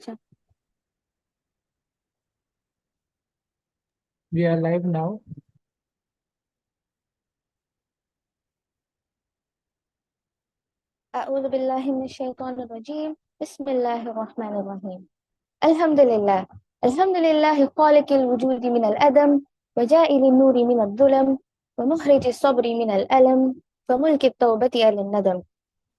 अच्छा We are live now. أعوذ بالله من الشيطان الرجيم بسم الله الرحمن الرحيم الحمد لله الحمد لله خالق الوجود من الأدم وجائل النور من الظلم ومخرج الصبر من الألم فملك التوبة على الندم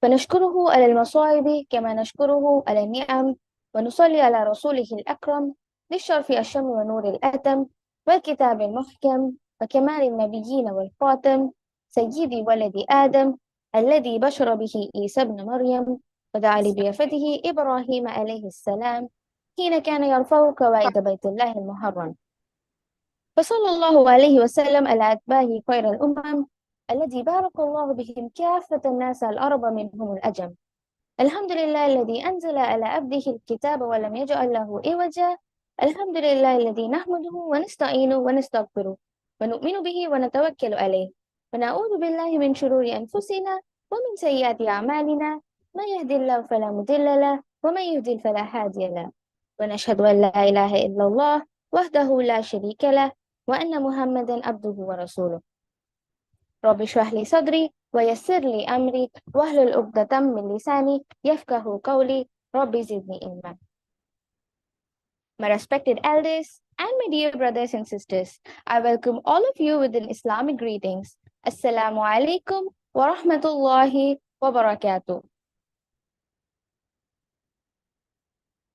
فنشكره على المصائب كما نشكره على النعم ونصلي على رسوله الأكرم للشرف الشم ونور الأتم والكتاب المحكم وكمال النبيين والخاتم سيدي ولد آدم الذي بشر به عيسى ابن مريم ودعا لبعثته إبراهيم عليه السلام حين كان يرفع قواعد بيت الله المحرم فصلى الله عليه وسلم على أتباعه خير الأمم الذي بارك الله بهم كافة الناس العرب منهم الأجم الحمد لله الذي أنزل على عبده الكتاب ولم يجعل له عوجا الحمد لله الذي نحمده ونستعينه ونستغفره ونؤمن به ونتوكل عليه ونعوذ بالله من شرور أنفسنا ومن سيئات أعمالنا من يهد الله فلا مضل له ومن يضلل فلا هادي له ونشهد أن لا إله إلا الله وحده لا شريك له وأن محمدا عبده ورسوله رب اشرح لي صدري ويسر لي أمري واحلل عقدة من لساني يفقهوا قولي رب زدني علما. My respected elders and my dear brothers and sisters, I welcome all of you with an Islamic greetings. Assalamu alaikum wa rahmatullahi wa barakatuh.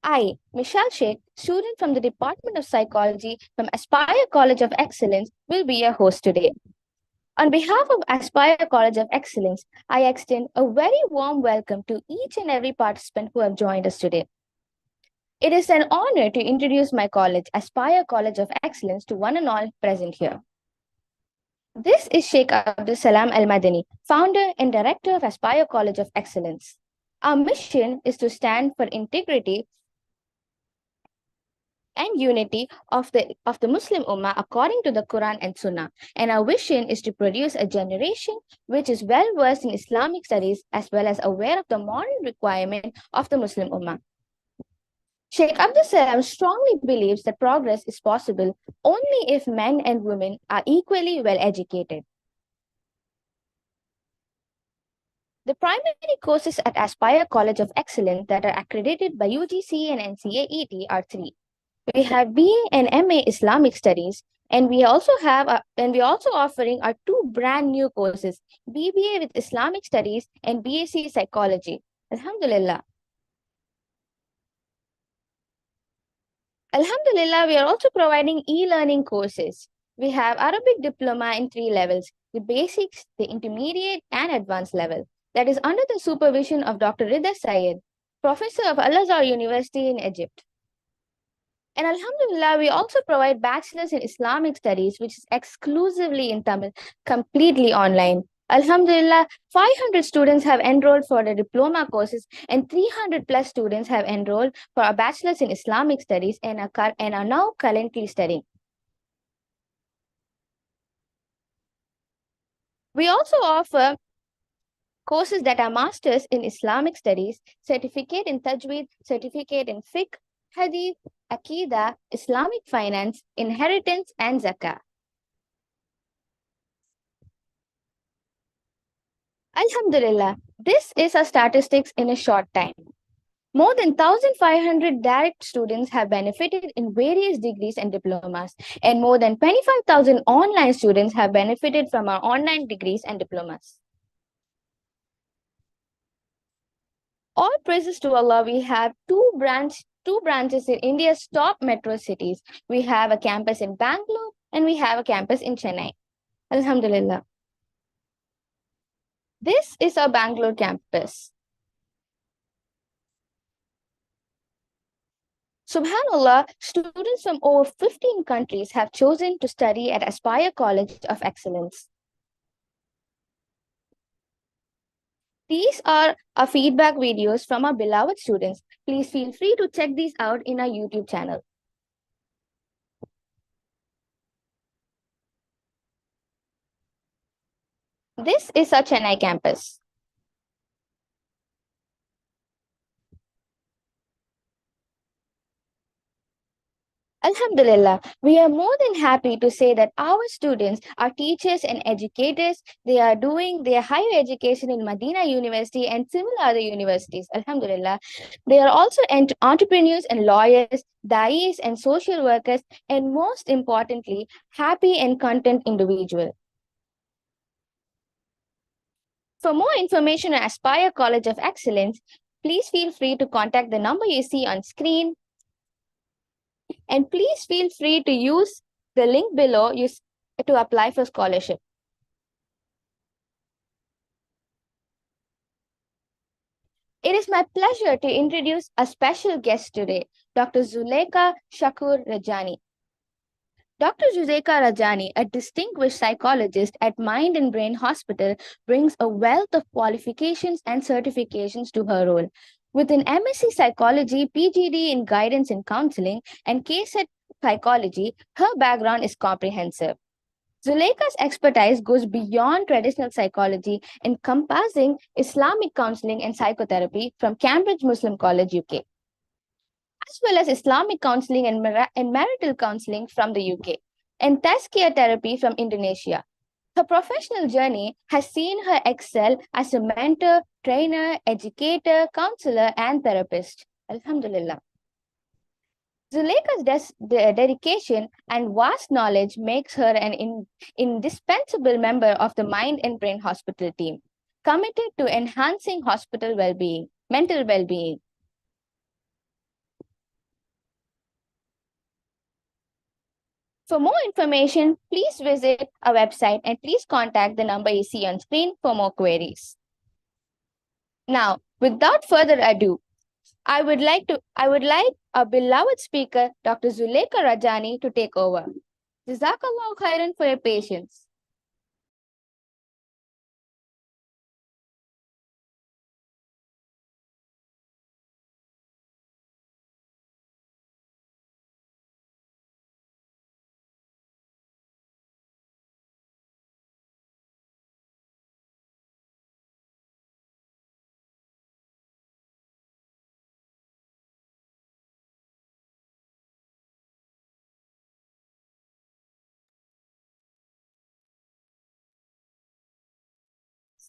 I, Michelle Sheikh, student from the Department of Psychology from Aspire College of Excellence, will be your host today. On behalf of Aspire College of Excellence, I extend a very warm welcome to each and every participant who have joined us today. It is an honor to introduce my college, Aspire College of Excellence, to one and all present here. This is Sheikh Abdul Salam Al Madani, founder and director of Aspire College of Excellence. Our mission is to stand for integrity and unity of the Muslim Ummah according to the Quran and Sunnah. And our vision is to produce a generation which is well versed in Islamic studies as well as aware of the modern requirement of the Muslim Ummah. Sheikh Abdul Salam strongly believes that progress is possible only if men and women are equally well educated. The primary courses at Aspire College of Excellence that are accredited by UGC and NCAET are three. We have BA and MA Islamic Studies, and we also offering our two brand new courses, BBA with Islamic Studies and BSc Psychology. Alhamdulillah. Alhamdulillah, we are also providing e-learning courses. We have Arabic Diploma in 3 levels, the basics, the intermediate, and advanced level. That is under the supervision of Dr. Rida Syed, professor of Al-Azhar University in Egypt. And Alhamdulillah, we also provide bachelor's in Islamic studies, which is exclusively in Tamil, completely online. Alhamdulillah, 500 students have enrolled for the diploma courses and 300 plus students have enrolled for a bachelor's in Islamic studies and are now currently studying. We also offer courses that are masters in Islamic studies, certificate in Tajweed, certificate in Fiqh, Hadith, Aqidah, Islamic finance, inheritance, and Zakah. Alhamdulillah, this is our statistics in a short time. More than 1,500 direct students have benefited in various degrees and diplomas, and more than 25,000 online students have benefited from our online degrees and diplomas. All praises to Allah, we have two branches in India's top metro cities. We have a campus in Bangalore and we have a campus in Chennai. Alhamdulillah. This is our Bangalore campus. Subhanallah, students from over 15 countries have chosen to study at Aspire College of Excellence. These are our feedback videos from our beloved students. Please feel free to check these out in our YouTube channel. This is our Chennai campus. Alhamdulillah, we are more than happy to say that our students are teachers and educators. They are doing their higher education in Medina University and similar other universities. Alhamdulillah. They are also entrepreneurs and lawyers, dais and social workers, and most importantly, happy and content individuals. For more information on Aspire College of Excellence, please feel free to contact the number you see on screen. And please feel free to use the link below to apply for scholarship. It is my pleasure to introduce a special guest today, Dr. Zulekha Shakoor Rajani. Dr. Zulekha Rajani, a distinguished psychologist at Mind and Brain Hospital, brings a wealth of qualifications and certifications to her role. With an MSc Psychology, PGD in Guidance and Counseling, and KSET Psychology, her background is comprehensive. Zulekha's expertise goes beyond traditional psychology, encompassing Islamic counseling and psychotherapy from Cambridge Muslim College, UK, as well as Islamic counseling and marital counseling from the UK, and Tazkiyah therapy from Indonesia. Her professional journey has seen her excel as a mentor, trainer, educator, counselor, and therapist. Alhamdulillah. Zulekha's dedication and vast knowledge makes her an indispensable member of the Mind and Brain Hospital team, committed to enhancing hospital well-being, mental well-being. For more information, please visit our website and please contact the number you see on screen for more queries. Now, without further ado, I would like our beloved speaker, Dr. Zulekha Rajani, to take over. Jazakallahu Khairan for your patience.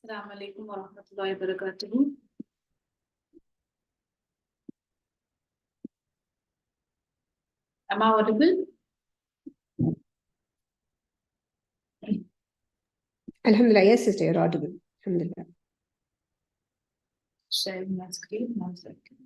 Assalamu alaikum wa rahmatullahi wa barakatuhu. Am I audible? Alhamdulillah, yes, sister, you're audible. Alhamdulillah. Sharing my screen, 1 second.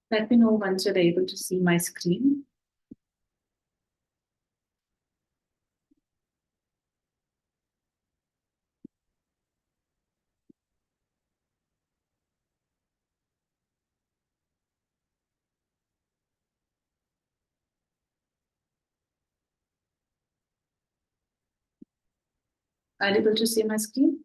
Let me know once you're able to see my screen. Are you able to see my screen?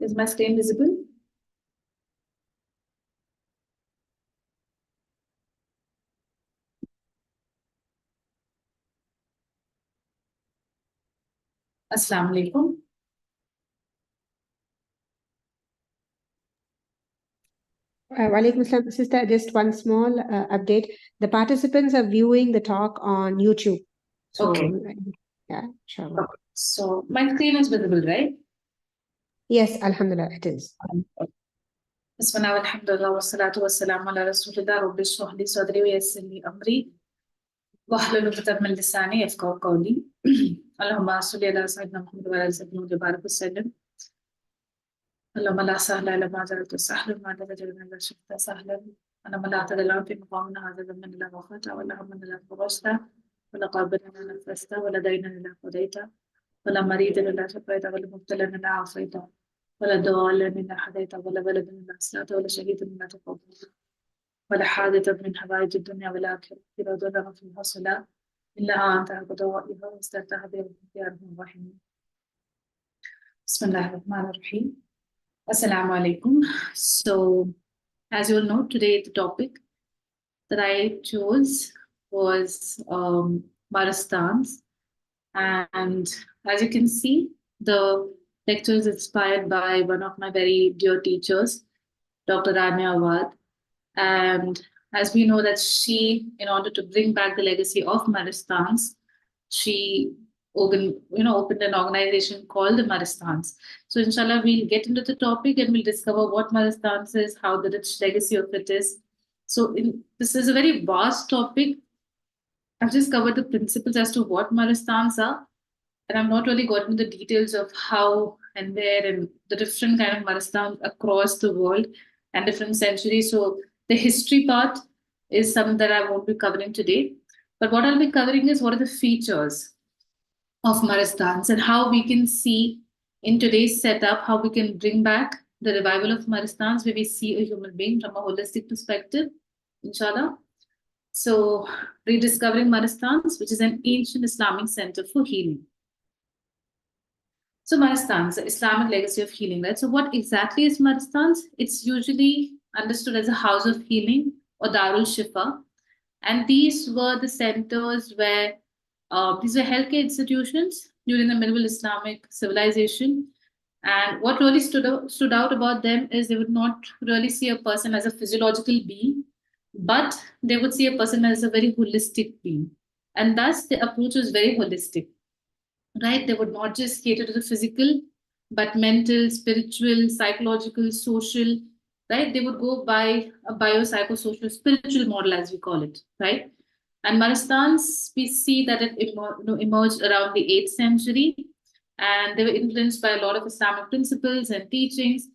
Is my screen visible? Assalamu alaikum. Walaikum salam, sister, just one small update. The participants are viewing the talk on YouTube. So, Okay. Yeah, inshallah. So my screen is visible, right? Yes, alhamdulillah, it is. Bismillah, alhamdulillah, wassalatu wassalamu ala rasulillah, rabbi shrah li sadri wa yassir li amri, wahlul 'uqdatan min lisani yafqahu qawli. Allahumma salli ala sayyidina Muhammad wa ala sayyidina Muhammad wa sallam. اللهم لا سهل إلا ما جعلته سهلا وما تجعلنا إلا شئت سهلا اللهم لا تدع في مقامنا هذا ذنبا إلا غفرته ولا هما إلا فرجته ولا قابلا إلا نفسته ولا دينا إلا قضيته ولا مريضا إلا شفيته ولا مبتلا إلا عافيته ولا ضالا إلا هديته ولا بلدا إلا أصلحته ولا شهيدا إلا تقبلته ولا حادثا من حوائج الدنيا والآخرة إذا ضرنا فيها صلاة إلا أنت قضائها واستفتح بها يا أرحم الراحمين. Bismillahirrahmanirrahim. Assalamu alaikum. So, as you all know, today the topic that I chose was Maristans. And as you can see, the lecture is inspired by one of my very dear teachers, Dr. Rajani. And as we know that she, in order to bring back the legacy of Maristans, she opened an organization called the Maristans. So inshallah, we'll get into the topic and we'll discover what Maristans is, how the rich legacy of it is. So this is a very vast topic. I've just covered the principles as to what Maristans are, and I've not really gotten the details of how and where and the different kind of Maristans across the world and different centuries. So the history part is something that I won't be covering today. But what I'll be covering is what are the features of Maristans and how we can see in today's setup, how we can bring back the revival of Maristans, where we see a human being from a holistic perspective, inshallah. So, rediscovering Maristans, which is an ancient Islamic center for healing. So, Maristans, the Islamic legacy of healing, right? So, what exactly is Maristans? It's usually understood as a house of healing or Darul Shifa. And these were the centers where these were healthcare institutions during the medieval Islamic civilization. And what really stood out about them is they would not really see a person as a physiological being, but they would see a person as a very holistic being. And thus, the approach was very holistic, right? They would not just cater to the physical, but mental, spiritual, psychological, social, right? They would go by a biopsychosocial spiritual model, as we call it, right? And Maristans, we see that it emerged around the 8th century, and they were influenced by a lot of Islamic principles and teachings,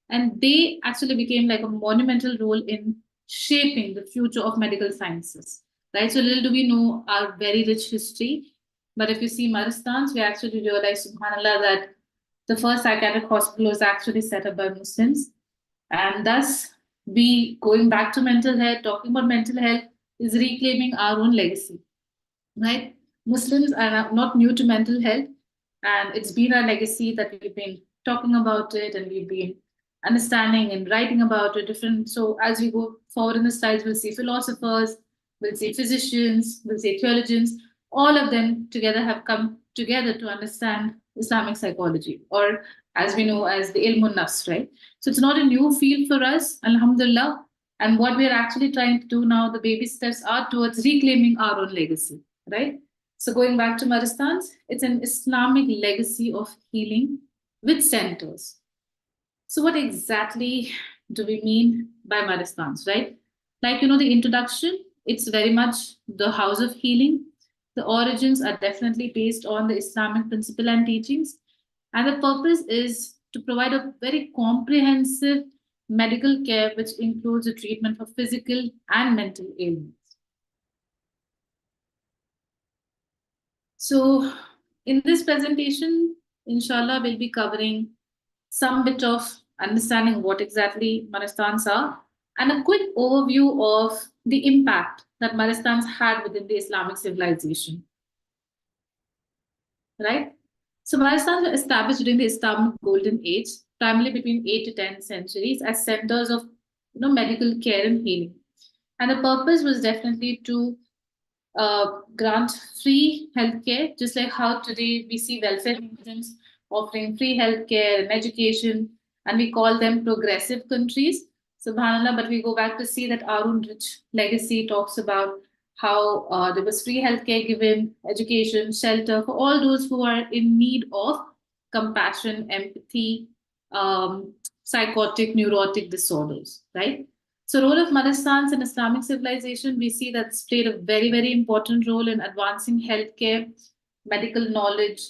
and they actually became like a monumental role in shaping the future of medical sciences, right? So little do we know our very rich history, but if you see Maristans, we actually realize, subhanAllah, that the first psychiatric hospital was actually set up by Muslims, and thus we, going back to mental health, talking about mental health, is reclaiming our own legacy, right? Muslims are not new to mental health, and it's been our legacy that we've been talking about it and we've been understanding and writing about it different. So as we go forward in the slides, we'll see philosophers, we'll see physicians, we'll see theologians, all of them together have come together to understand Islamic psychology, or as we know as the ilmun nafs, right? So it's not a new field for us, alhamdulillah. And what we're actually trying to do now, the baby steps are towards reclaiming our own legacy, right? So going back to Maristans, it's an Islamic legacy of healing with centers. So what exactly do we mean by Maristans, right? Like, the introduction, it's very much the house of healing. The origins are definitely based on the Islamic principle and teachings. And the purpose is to provide a very comprehensive medical care, which includes the treatment for physical and mental ailments. So in this presentation, inshallah, we'll be covering some bit of understanding what exactly Maristans are and a quick overview of the impact that Maristans had within the Islamic civilization, right? So Maristans were established during the Islamic Golden Age, primarily between 8 to 10 centuries, as centers of medical care and healing. And the purpose was definitely to grant free healthcare, just like how today we see welfare systems offering free healthcare and education, and we call them progressive countries, subhanAllah. But we go back to see that our own rich legacy talks about how there was free healthcare given, education, shelter for all those who are in need of compassion, empathy, psychotic, neurotic disorders, right? So role of Maristans in Islamic civilization, we see that's played a very, very important role in advancing healthcare, medical knowledge.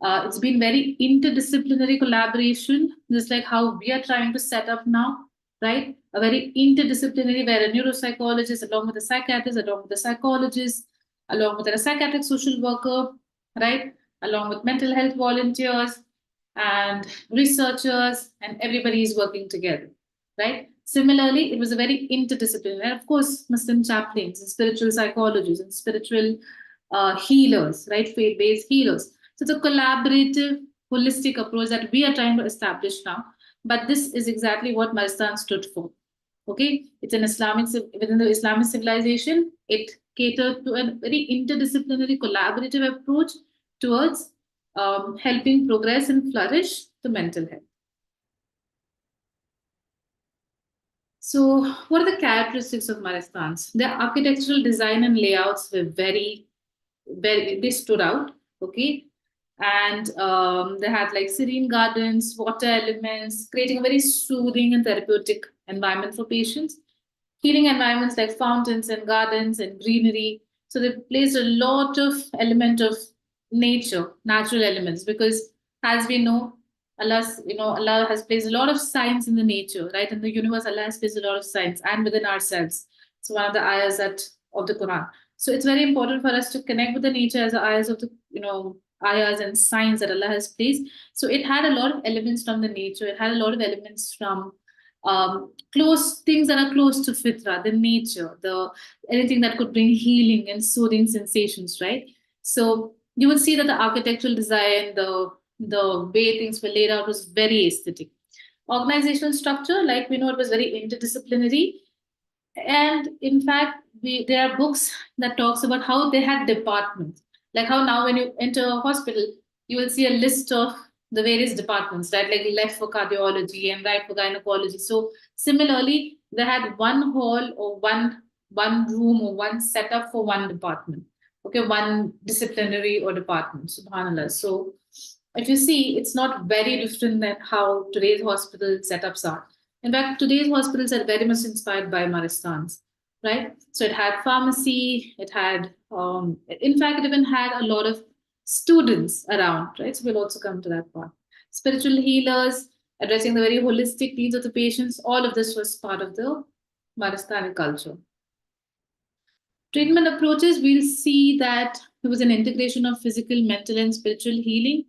It's been very interdisciplinary collaboration, just like how we are trying to set up now, right? A very interdisciplinary, where a neuropsychologist, along with a psychiatrist, along with a psychologist, along with a psychiatric social worker, right? Along with mental health volunteers and researchers, and everybody is working together, right? Similarly, it was a very interdisciplinary, and of course, Muslim chaplains and spiritual psychologists and spiritual healers, right? Faith-based healers. So it's a collaborative holistic approach that we are trying to establish now. But this is exactly what Maristan stood for. Okay, it's an within the Islamic civilization. It catered to a very interdisciplinary, collaborative approach towards helping progress and flourish the mental health. So, what are the characteristics of Maristans? Their architectural design and layouts were very, they stood out. Okay, and they had like serene gardens, water elements, creating a very soothing and therapeutic environment for patients. Healing environments like fountains and gardens and greenery. So they placed a lot of element of nature, natural elements, because as we know, Allah has placed a lot of science in the nature, right? In the universe, Allah has placed a lot of science and within ourselves. It's one of the ayahs of the Quran. So it's very important for us to connect with the nature as the ayahs of the, ayahs and signs that Allah has placed. So it had a lot of elements from the nature. It had a lot of elements from close things that are close to fitra, the nature, anything that could bring healing and soothing sensations, right? So you will see that the architectural design, the way things were laid out was very aesthetic. Organizational structure, like we know, it was very interdisciplinary. And in fact, there are books that talks about how they had departments. Like how now when you enter a hospital, you will see a list of the various departments, right? Like left for cardiology and right for gynecology. So similarly, they had one hall or one room or one setup for one department. Okay, one disciplinary or department, subhanAllah. So if you see, it's not very different than how today's hospital setups are. In fact, today's hospitals are very much inspired by Maristans, right? So it had pharmacy, it had, in fact, it even had a lot of students around, right? So we'll also come to that part. Spiritual healers, addressing the very holistic needs of the patients, all of this was part of the Maristani culture. Treatment approaches, we'll see that there was an integration of physical, mental, and spiritual healing.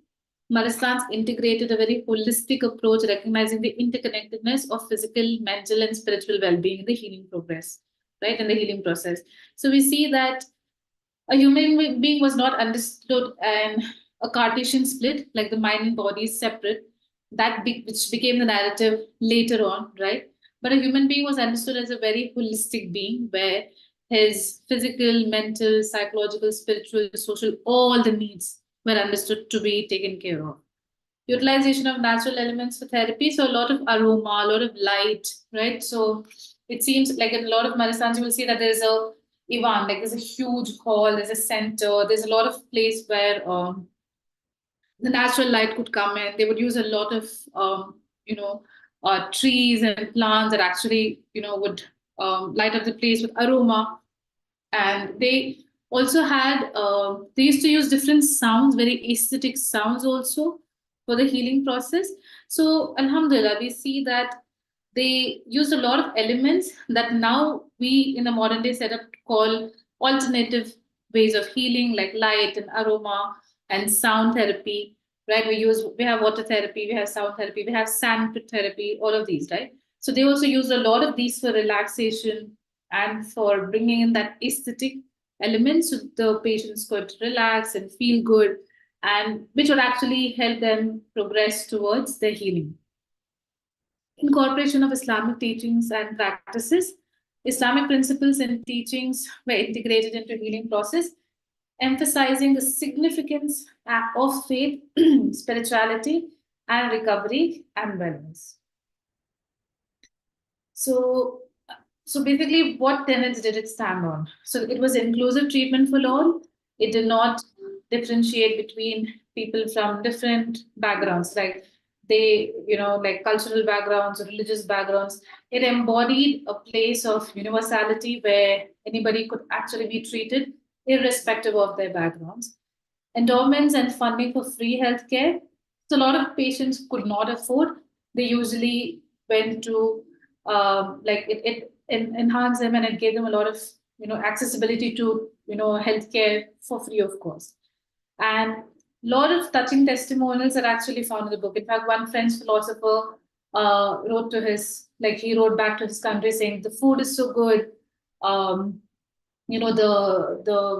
Maristans integrated a very holistic approach, recognizing the interconnectedness of physical, mental, and spiritual well-being in the healing progress, right? In the healing process. So we see that a human being was not understood and a Cartesian split, like the mind and body is separate, which became the narrative later on, right? But a human being was understood as a very holistic being where his physical, mental, psychological, spiritual, social, all the needs were understood to be taken care of. Utilization of natural elements for therapy. So a lot of aroma, a lot of light, right? So it seems like in a lot of Maristans, you will see that there's a Ivan, like there's a huge hall, there's a center, there's a lot of place where the natural light could come in. They would use a lot of, trees and plants that actually, would light up the place with aroma. And they also had, they used to use different sounds, very aesthetic sounds also for the healing process. So, alhamdulillah, we see that they used a lot of elements that now we in the modern day setup call alternative ways of healing, like light and aroma and sound therapy, right? We have water therapy, we have sound therapy, we have sand therapy, all of these, right? So they also use a lot of these for relaxation and for bringing in that aesthetic element so the patients could relax and feel good, and which would actually help them progress towards their healing. Incorporation of Islamic teachings and practices. Islamic principles and teachings were integrated into healing process, emphasizing the significance of faith, spirituality, and recovery and wellness. So basically, what tenets did it stand on? So it was inclusive treatment for all. It did not differentiate between people from different backgrounds, like like cultural backgrounds, religious backgrounds. It embodied a place of universality where anybody could actually be treated irrespective of their backgrounds. Endowments and funding for free healthcare. So a lot of patients could not afford. They usually went to it enhanced them, and it gave them a lot of accessibility to healthcare for free of cost. And a lot of touching testimonials are actually found in the book. In fact, one French philosopher wrote back to his country saying the food is so good, the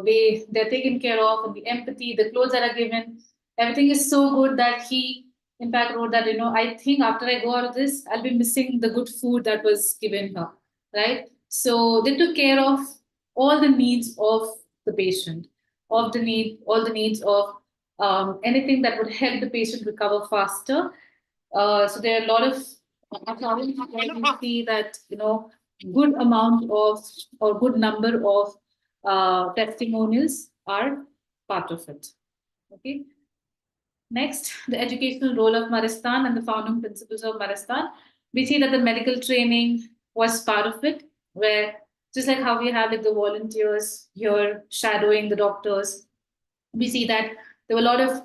way they're taken care of, and the empathy, the clothes that are given, Everything is so good that he, in fact, wrote that, I think after I go out of this, I'll be missing the good food that was given her, right? So they took care of all the needs of the patient, all the needs of anything that would help the patient recover faster. So there are a lot of accounts where we see that, good amount of or good number of testimonials are part of it. Okay. Next, the educational role of Maristan and the founding principles of Maristan. We see that the medical training was part of it, where just like how we have like the volunteers here shadowing the doctors, we see that there were a lot of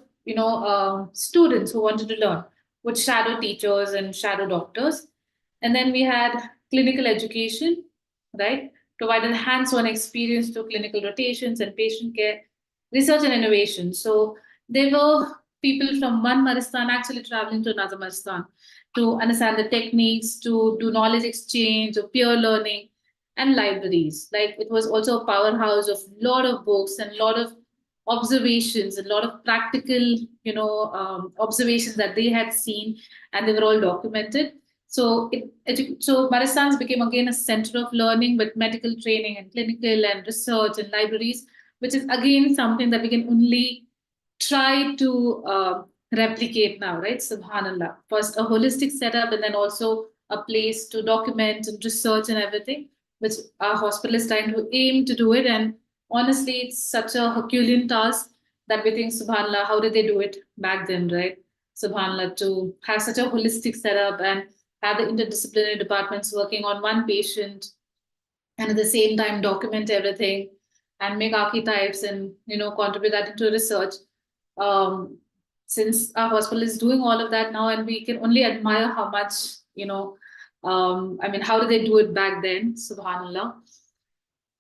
students who wanted to learn would shadow teachers and shadow doctors, and then we had clinical education, right? Provided hands-on experience to clinical rotations and patient care, research and innovation. So there were people from one Maristan actually traveling to another Maristan to understand the techniques, to do knowledge exchange or peer learning, and libraries. Like it was also a powerhouse of a lot of books and a lot of observations, a lot of practical, observations that they had seen, and they were all documented. So Maristans became again a center of learning with medical training and clinical and research and libraries, which is again something that we can only try to replicate now, right? Subhanallah. First, a holistic setup, and then also a place to document and research and everything, which our hospital is trying to aim to do it. And honestly, it's such a Herculean task that we think, Subhanallah, how did they do it back then, right? Subhanallah, to have such a holistic setup and have the interdisciplinary departments working on one patient and at the same time document everything and make archetypes and contribute that into research. Since our hospital is doing all of that now, and we can only admire how much, how did they do it back then? Subhanallah.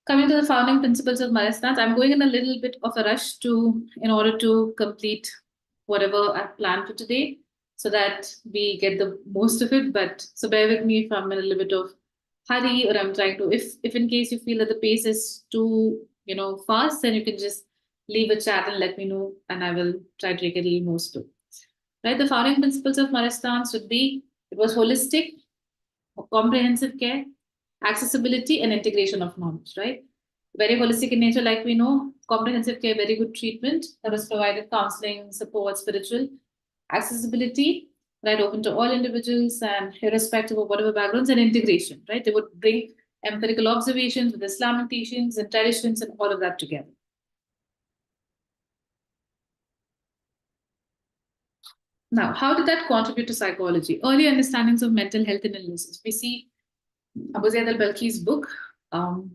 Coming to the founding principles of Maristans, I'm going in a little bit of a rush in order to complete whatever I've planned for today, so that we get the most of it. But so bear with me if I'm in a little bit of hurry, or I'm trying to, if in case you feel that the pace is too, fast, then you can just leave a chat and let me know, and I will try to take it a little more slow. Right? The founding principles of Maristans would be, it was holistic, comprehensive care, accessibility, and integration of knowledge, right? Very holistic in nature, like we know, comprehensive care, very good treatment that was provided, counseling, support, spiritual, accessibility, right, open to all individuals and irrespective of whatever backgrounds, and integration, right? They would bring empirical observations with Islamic teachings and traditions and all of that together. Now, how did that contribute to psychology? Early understandings of mental health and illnesses. We see Abu Zayd al-Balkhi's book,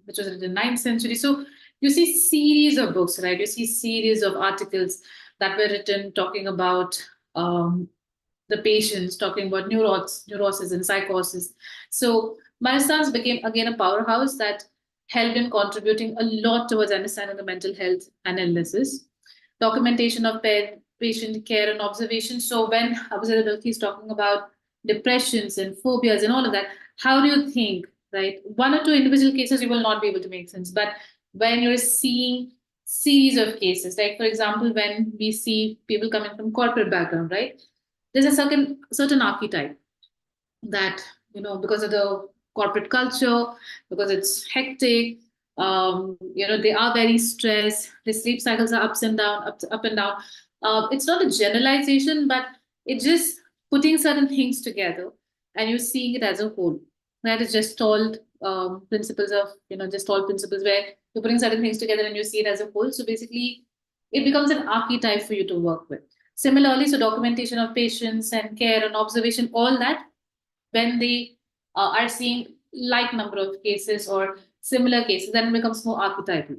which was written in the 9th century. So you see series of books, right? You see series of articles that were written talking about the patients, talking about neurosis and psychosis. So Maristans became again a powerhouse that helped in contributing a lot towards understanding the mental health and illnesses. Documentation of patient care and observation. So when Abu Zayd al-Balkhi is talking about depressions and phobias and all of that, how do you think, right? One or two individual cases you will not be able to make sense, but when you're seeing series of cases, like for example, when we see people coming from corporate background, right? There's a certain archetype that, because of the corporate culture, because it's hectic, they are very stressed, their sleep cycles are up and down. It's not a generalization, but it's just putting certain things together and you're seeing it as a whole. That is just told principles of, just all principles where you're putting certain things together and you see it as a whole. So basically, it becomes an archetype for you to work with. Similarly, so documentation of patients and care and observation, all that, when they are seeing like number of cases or similar cases, then it becomes more archetypal,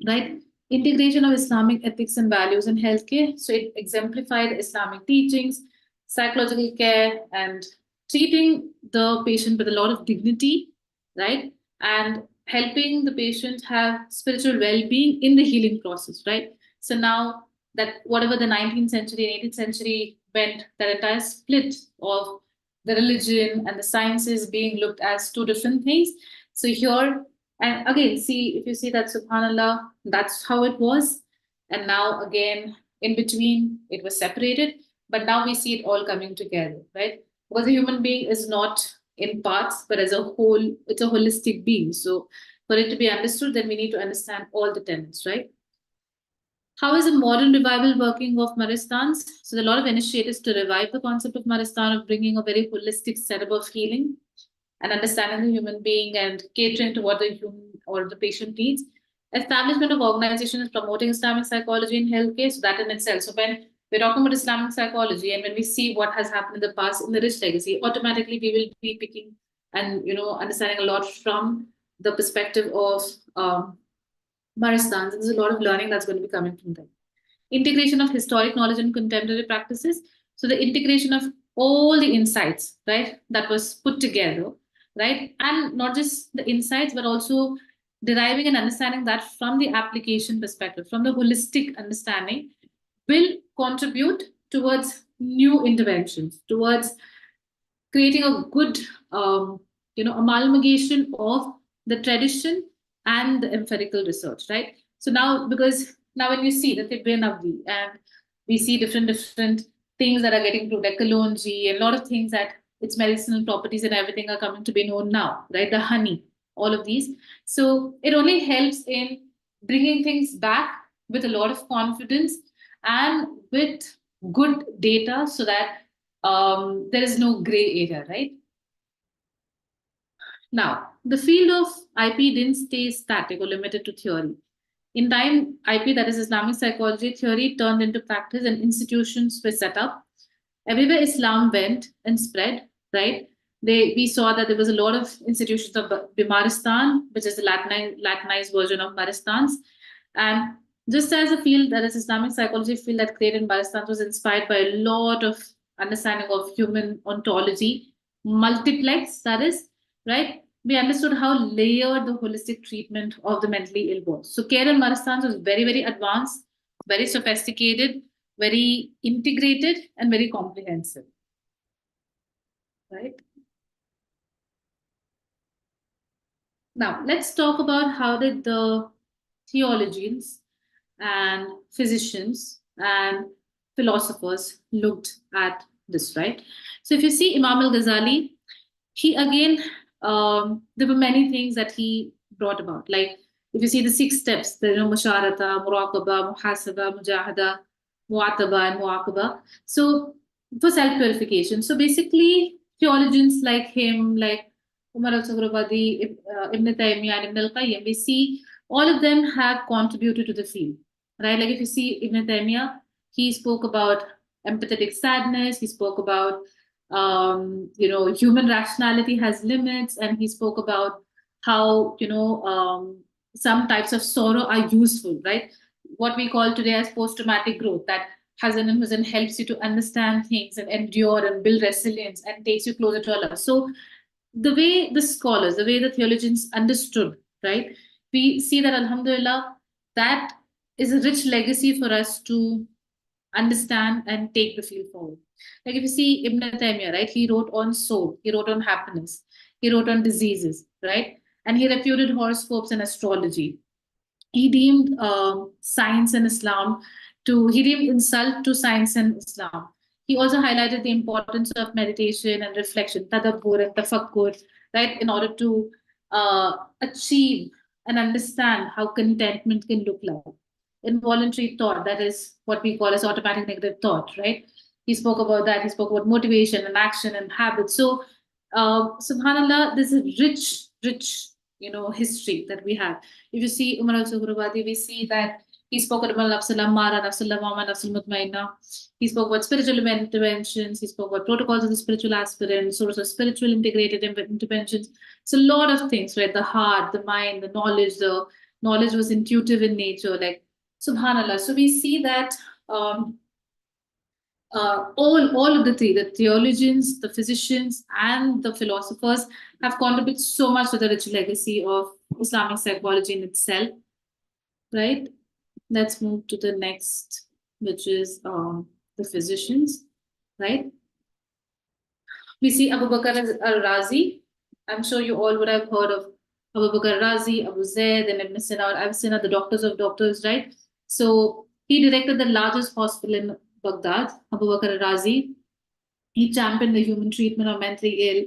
right? Integration of Islamic ethics and values in healthcare. So it exemplified Islamic teachings, psychological care, and treating the patient with a lot of dignity, right? And helping the patient have spiritual well-being in the healing process, right? So now that whatever the 19th century and 18th century went, that entire split of the religion and the sciences being looked as two different things. So here, and again, see, if you see that, subhanAllah, that's how it was. And now again, In between, it was separated, but now we see it all coming together, right? Because the human being is not in parts, but as a whole, it's a holistic being. So for it to be understood, then we need to understand all the tenets, right? How is a modern revival working of Maristans? So there are a lot of initiatives to revive the concept of Maristan, of bringing a very holistic setup of healing and understanding the human being and catering to what the human or the patient needs. Establishment of organizations promoting Islamic psychology in healthcare, so that in itself. So when we're talking about Islamic psychology and when we see what has happened in the past in the rich legacy, automatically we will be picking and understanding a lot from the perspective of Maristans. There's a lot of learning that's going to be coming from them. Integration of historic knowledge and contemporary practices. So the integration of all the insights, right, that was put together, right, and not just the insights, but also deriving and understanding that from the application perspective, from the holistic understanding, will contribute towards new interventions, towards creating a good, amalgamation of the tradition and the empirical research, right? So now, because now when you see that they bring up and we see different things that are getting proved, like kalonji and a lot of things that its medicinal properties and everything are coming to be known now, right? The honey, all of these. So it only helps in bringing things back with a lot of confidence and with good data so that there is no gray area, right? Now, the field of IP didn't stay static or limited to theory. In time, IP, that is Islamic psychology theory, turned into practice and institutions were set up. Everywhere Islam went and spread, right? We saw that there was a lot of institutions of Bimaristan, which is the Latinized version of Maristans. And just as a field that is Islamic psychology field that created Maristans was inspired by a lot of understanding of human ontology, multiplex, that is, right? We understood how layered the holistic treatment of the mentally ill was. So care in Maristans was very, very advanced, very sophisticated, very integrated, and very comprehensive, right? Now, let's talk about how did the theologians and physicians and philosophers looked at this, right? So if you see Imam al-Ghazali, he again, there were many things that he brought about. Like if you see the 6 steps, the musharata, muraqaba, muhasaba, mujahada, mu'ataba, and mu'aqaba. So for self-purification. So basically, theologians like him, like Umar al-Sughrawadi, Ibn Taymiyyah, and Ibn al-Qayyim, we see all of them have contributed to the field, right? Like if you see Ibn Taymiyyah, he spoke about empathetic sadness, he spoke about human rationality has limits, and he spoke about how some types of sorrow are useful, right? What we call today as post-traumatic growth, that Hazan helps you to understand things and endure and build resilience and takes you closer to Allah. So the way the scholars, the way the theologians understood, right, we see that alhamdulillah, that is a rich legacy for us to understand and take the field forward. Like if you see Ibn Taymiyyah, right, he wrote on soul, he wrote on happiness, he wrote on diseases, right, and he refuted horoscopes and astrology. He deemed science and Islam he deemed insult to science and Islam. He also highlighted the importance of meditation and reflection, tadabbur and tafakkur, right, in order to achieve and understand how contentment can look like. Involuntary thought, that is what we call as automatic negative thought, right? He spoke about that. He spoke about motivation and action and habits. So, subhanallah, this is rich, history that we have. If you see Umar al-Sughrawadi, we see that he spoke about Nafsul Ammara, Nafsul Lawwama, Nafsul Mutmainna. He spoke about spiritual interventions. He spoke about protocols of the spiritual aspirant, source of spiritual integrated interventions. So a lot of things, right? The heart, the mind, the knowledge was intuitive in nature, like subhanallah. So we see that all of the three, the theologians, the physicians, and the philosophers have contributed so much to the rich legacy of Islamic psychology in itself, right? Let's move to the next, which is the physicians, right? We see Abu Bakr al-Razi. I'm sure you all would have heard of Abu Bakr al-Razi, Abu Zayd, and Ibn Sina or Avicenna, the doctors of doctors, right? So He directed the largest hospital in Baghdad, Abu Bakr al-Razi. He championed the human treatment of mentally ill.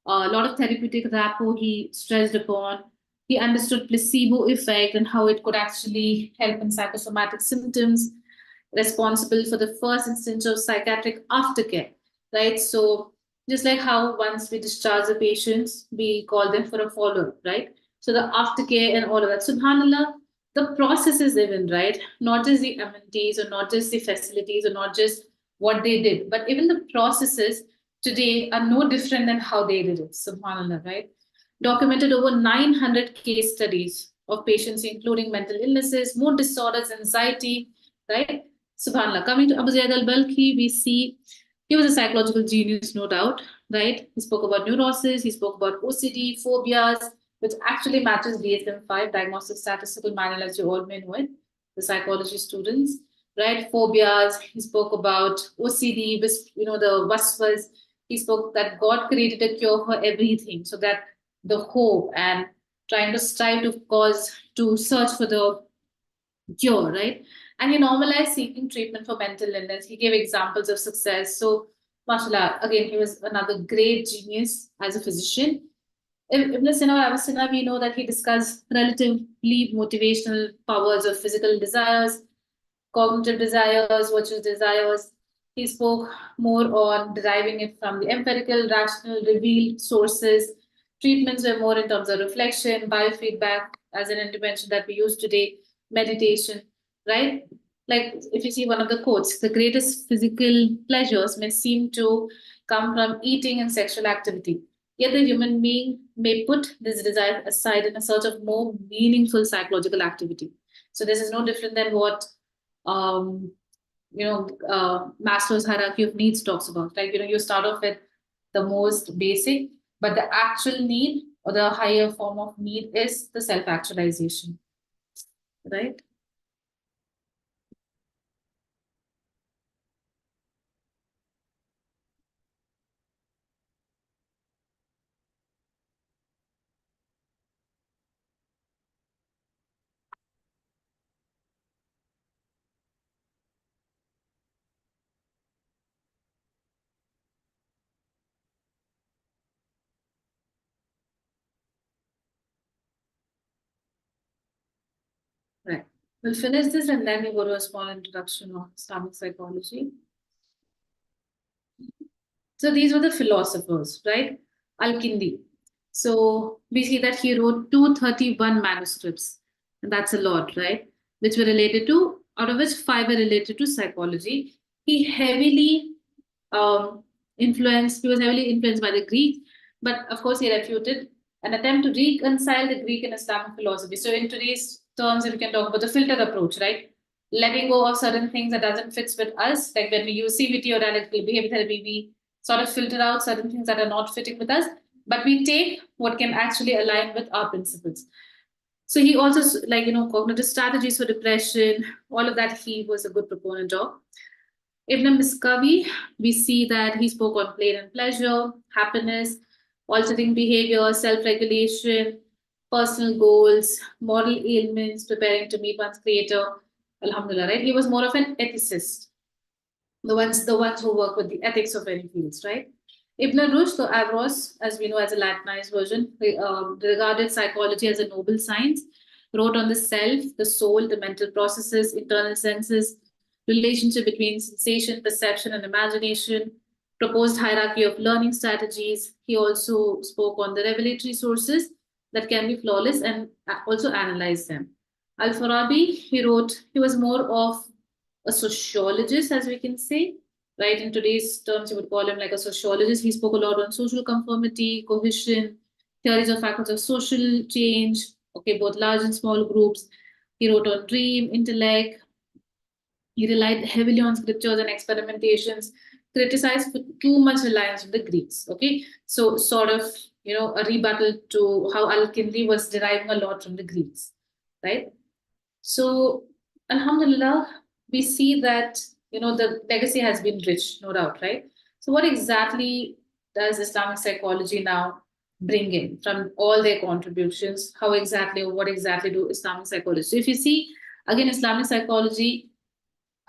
A lot of therapeutic rapport he stressed upon. He understood placebo effect and how it could actually help in psychosomatic symptoms, responsible for the first instance of psychiatric aftercare, right? So just like how once we discharge the patients, we call them for a follow-up, right? So the aftercare and all of that. SubhanAllah, the process is even, right? Not just the amenities or not just the facilities or not just what they did, but even the processes today are no different than how they did it, SubhanAllah, right? Documented over 900 case studies of patients, including mental illnesses, mood disorders, anxiety, right? SubhanAllah. Coming to Abu Zayd al-Balkhi, we see he was a psychological genius, no doubt, right? He spoke about neurosis, he spoke about OCD, phobias, which actually matches DSM-5, Diagnostic Statistical Manual, as you all may know it, the psychology students, right? Phobias, he spoke about OCD, the waswas. He spoke that God created a cure for everything, so that the hope and trying to strive to search for the cure, right? And he normalized seeking treatment for mental illness. He gave examples of success. So, mashallah, again, he was another great genius as a physician. Ibn Sina or Avicenna, we know that he discussed relatively motivational powers of physical desires, cognitive desires, virtuous desires. He spoke more on deriving it from the empirical, rational, revealed sources. Treatments were more in terms of reflection, biofeedback as an intervention that we use today, meditation, right? Like if you see one of the quotes, the greatest physical pleasures may seem to come from eating and sexual activity. Yet the human being may put this desire aside in a search of more meaningful psychological activity. So this is no different than what Maslow's hierarchy of needs talks about. Like, you start off with the most basic, but the actual need or the higher form of need is the self-actualization, right? Right. We'll finish this and then we go to a small introduction of Islamic psychology. So these were the philosophers, right? Al-Kindi. So we see that he wrote 231 manuscripts, and that's a lot, right? Which were related to, out of which 5 were related to psychology. He was heavily influenced by the Greeks, but of course he refuted an attempt to reconcile the Greek and Islamic philosophy. So in today's terms, if we can talk about the filter approach, right? Letting go of certain things that doesn't fit with us, like when we use CBT or dialectical behavior therapy, we sort of filter out certain things that are not fitting with us, but we take what can actually align with our principles. So he also, cognitive strategies for depression, all of that he was a good proponent of. Ibn Miskawi, we see that he spoke on play and pleasure, happiness, altering behavior, self-regulation, personal goals, moral ailments, preparing to meet one's creator. Alhamdulillah, right? He was more of an ethicist. The ones who work with the ethics of any fields, right? Ibn Rushd, or Averroes, as we know as a Latinized version, regarded psychology as a noble science, wrote on the self, the soul, the mental processes, internal senses, relationship between sensation, perception, and imagination, proposed hierarchy of learning strategies. He also spoke on the revelatory sources that can be flawless and also analyze them. Al-Farabi, he was more of a sociologist, as we can say, right? In today's terms, you would call him like a sociologist. He spoke a lot on social conformity, cohesion, theories of factors of social change, both large and small groups. He wrote on dream, intellect. He relied heavily on scriptures and experimentations, criticized for too much reliance on the Greeks, So sort of, a rebuttal to how Al-Kindi was deriving a lot from the Greeks, right? So, alhamdulillah, we see that, the legacy has been rich, no doubt, right? So what exactly does Islamic psychology now bring in from all their contributions? What exactly do Islamic psychology? So if you see, again, Islamic psychology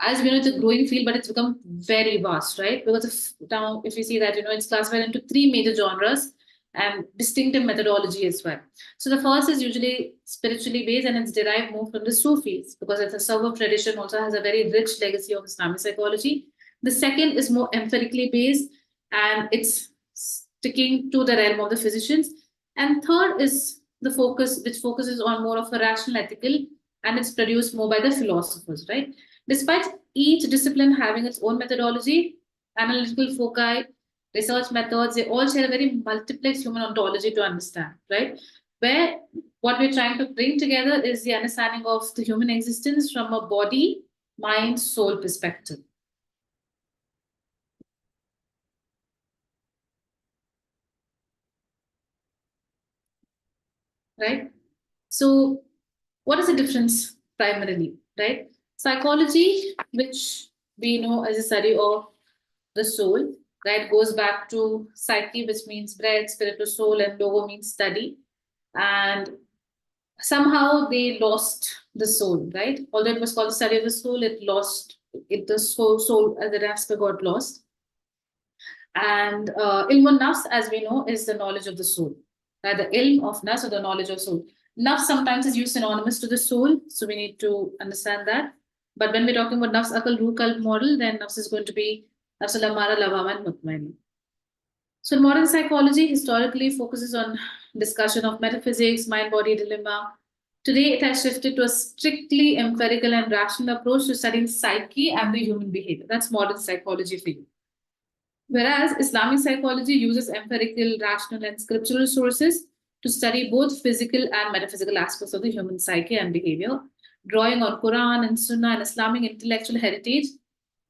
as we know, it's a growing field, but it's become very vast, right? Because now, if you see that, it's classified into 3 major genres and distinctive methodology as well. So the first is usually spiritually based, and it's derived more from the Sufis because it's a Sawa tradition, also has a very rich legacy of Islamic psychology. The second is more empirically based, and it's sticking to the realm of the physicians. And third is the focus, which focuses on more of a rational, ethical, and it's produced more by the philosophers, right? Despite each discipline having its own methodology, analytical foci, research methods, they all share a very multiplex human ontology to understand, right? Where what we're trying to bring together is the understanding of the human existence from a body, mind, soul perspective. Right? So, what is the difference primarily, right? Psychology, which we know as a study of the soul, right, goes back to psyche, which means breath, spirit to soul, and logo means study. And somehow they lost the soul, right? Although it was called the study of the soul, the soul as an aspect got lost. And ilmun nafs, as we know, is the knowledge of the soul. Right? The ilm of nafs, or the knowledge of soul. Nafs sometimes is used synonymous to the soul, so we need to understand that. But when we're talking about nafs akal ruh qalb model, then nafs is going to be nafs al-ammara, lawwama, and mutmainna. So modern psychology historically focuses on discussion of metaphysics, mind-body dilemma. Today, it has shifted to a strictly empirical and rational approach to studying psyche and the human behavior. That's modern psychology for you. Whereas Islamic psychology uses empirical, rational, and scriptural sources to study both physical and metaphysical aspects of the human psyche and behavior, drawing on Quran and Sunnah and Islamic intellectual heritage,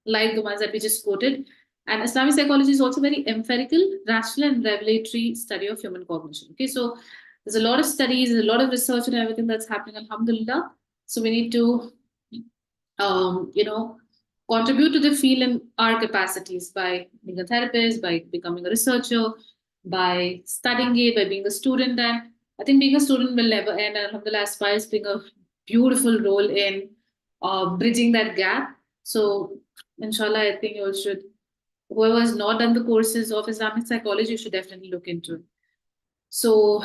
like the ones that we just quoted. And Islamic psychology is also very empirical, rational, and revelatory study of human cognition. Okay, so there's a lot of studies, there's a lot of research and everything that's happening, alhamdulillah. So we need to, contribute to the field in our capacities by being a therapist, by becoming a researcher, by studying it, by being a student. And I think being a student will never end. And alhamdulillah aspires playing a beautiful role in bridging that gap. So inshallah, I think you should, whoever has not done the courses of Islamic psychology, you should definitely look into it. So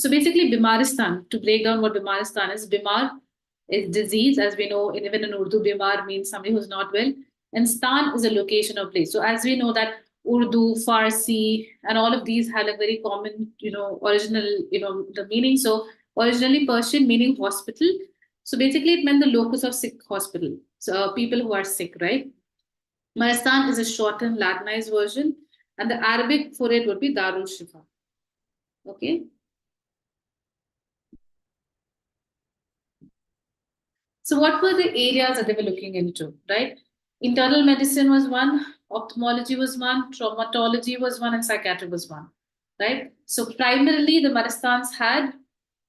basically, Bimaristan, to break down what Bimaristan is, Bimar is disease, as we know, even in Urdu, Bimar means somebody who's not well, and Stan is a location or place. So as we know that Urdu, Farsi, and all of these have a very common, original, the meaning. So originally Persian meaning hospital. So basically it meant the locus of sick hospital. So people who are sick, right? Maristan is a shortened Latinized version, and the Arabic for it would be Darul Shifa. Okay. So what were the areas that they were looking into, right? Internal medicine was one, ophthalmology was one, traumatology was one, and psychiatry was one, right? So primarily the Maristans had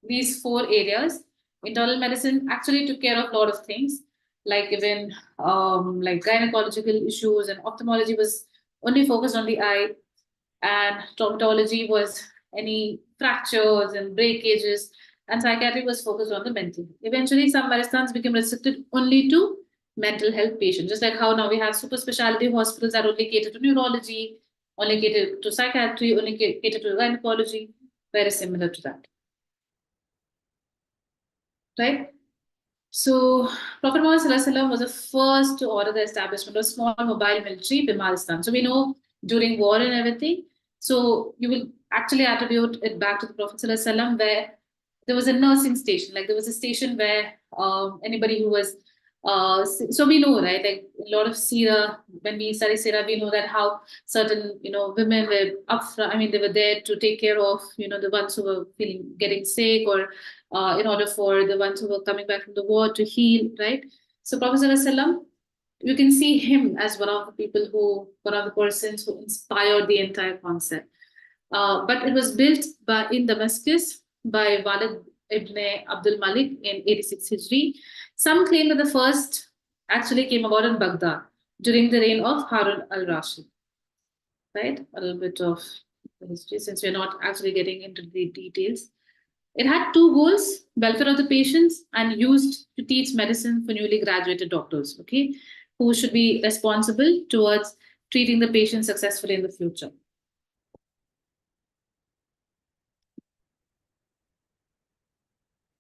these 4 areas. Internal medicine actually took care of a lot of things, like even like gynecological issues, and ophthalmology was only focused on the eye, and traumatology was any fractures and breakages, and psychiatry was focused on the mental. Eventually, some Maristans became restricted only to mental health patients, just like how now we have super specialty hospitals that only cater to neurology, only cater to psychiatry, only cater to gynecology, very similar to that. Right? So, Prophet Muhammad was the first to order the establishment of small mobile military, Bimaristan. So, we know during war and everything, so you will actually attribute it back to the Prophet where there was a nursing station, like there was a station where anybody who was, so we know, right, like a lot of Sira, when we study Sira, we know that how certain, women were up front, I mean, they were there to take care of, the ones who were getting sick, or in order for the ones who were coming back from the war to heal, right? So Prophet ﷺ, you can see him as one of the persons who inspired the entire concept. But it was built in Damascus by Walid ibn Abdul Malik in 86 Hijri. Some claim that the first actually came about in Baghdad during the reign of Harun al-Rashid. Right? A little bit of the history, since we're not actually getting into the details. It had two goals: welfare of the patients, and used to teach medicine for newly graduated doctors, okay, who should be responsible towards treating the patient successfully in the future.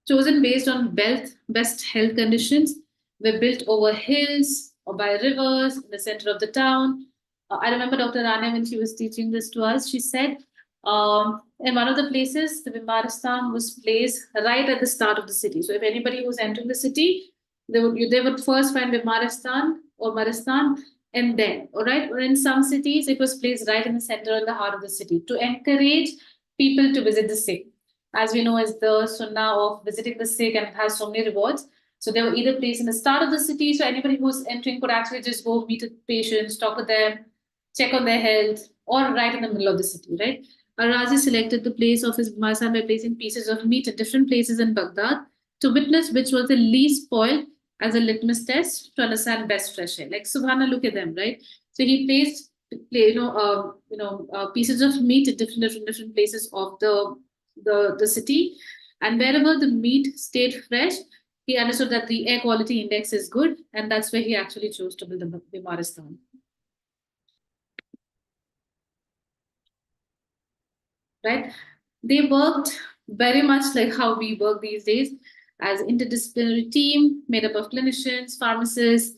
Chosen based on best health conditions, were built over hills or by rivers in the center of the town. I remember Dr. Rania, when she was teaching this to us, she said in one of the places, the Maristan was placed right at the start of the city. So if anybody was entering the city, they would first find Maristan or Maristan, and then, all right, or in some cities, it was placed right in the center, in the heart of the city, to encourage people to visit the sick. As we know, is the sunnah of visiting the sick, and it has so many rewards. So they were either placed in the start of the city, so anybody who's entering could actually just go meet the patients, talk with them, check on their health, or right in the middle of the city, right? Razi selected the place of his Marsan by placing pieces of meat at different places in Baghdad to witness which was the least spoiled as a litmus test to understand best fresh air. Like Subhana, look at them, right? So he placed, pieces of meat at different places of the city, and wherever the meat stayed fresh, he understood that the air quality index is good, and that's where he actually chose to build the Maristan. Right? They worked very much like how we work these days, as interdisciplinary team made up of clinicians, pharmacists,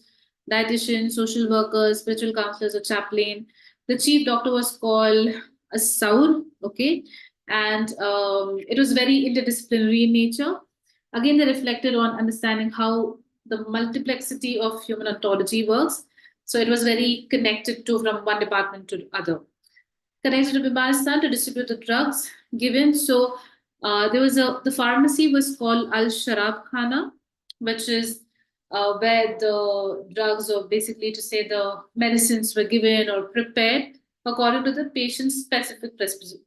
dietitians, social workers, spiritual counselors, or chaplain. The chief doctor was called a Saur, okay, and it was very interdisciplinary in nature. Again, they reflected on understanding how the multiplexity of human ontology works. So it was very connected to from one department to the other. Connected to Bimaristan to distribute the drugs given. So there was the pharmacy was called Al Sharab Khana, which is where the drugs, or basically to say the medicines, were given or prepared according to the patient's specific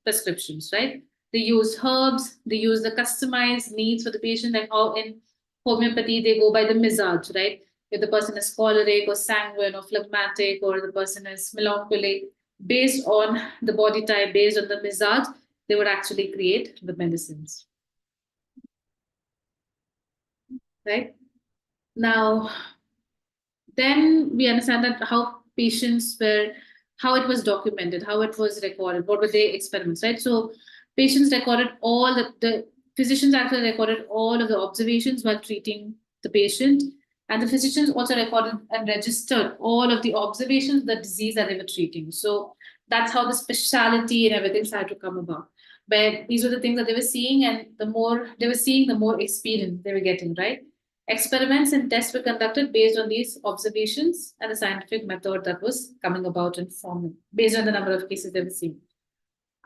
prescriptions, right? They use herbs, they use the customized needs for the patient, like how in homeopathy they go by the mizaj, right? If the person is choleric or sanguine or phlegmatic, or the person is melancholic, based on the body type, based on the mizaj, they would actually create the medicines. Right? Now, then we understand that how patients were, how it was documented, how it was recorded, what were the experiments, right? So patients recorded all the physicians actually recorded all of the observations while treating the patient. And the physicians also recorded and registered all of the observations of the disease that they were treating. So that's how the speciality and everything started to come about. But these were the things that they were seeing, and the more they were seeing, the more experience they were getting, right? Experiments and tests were conducted based on these observations and the scientific method that was coming about and forming based on the number of cases they were seeing.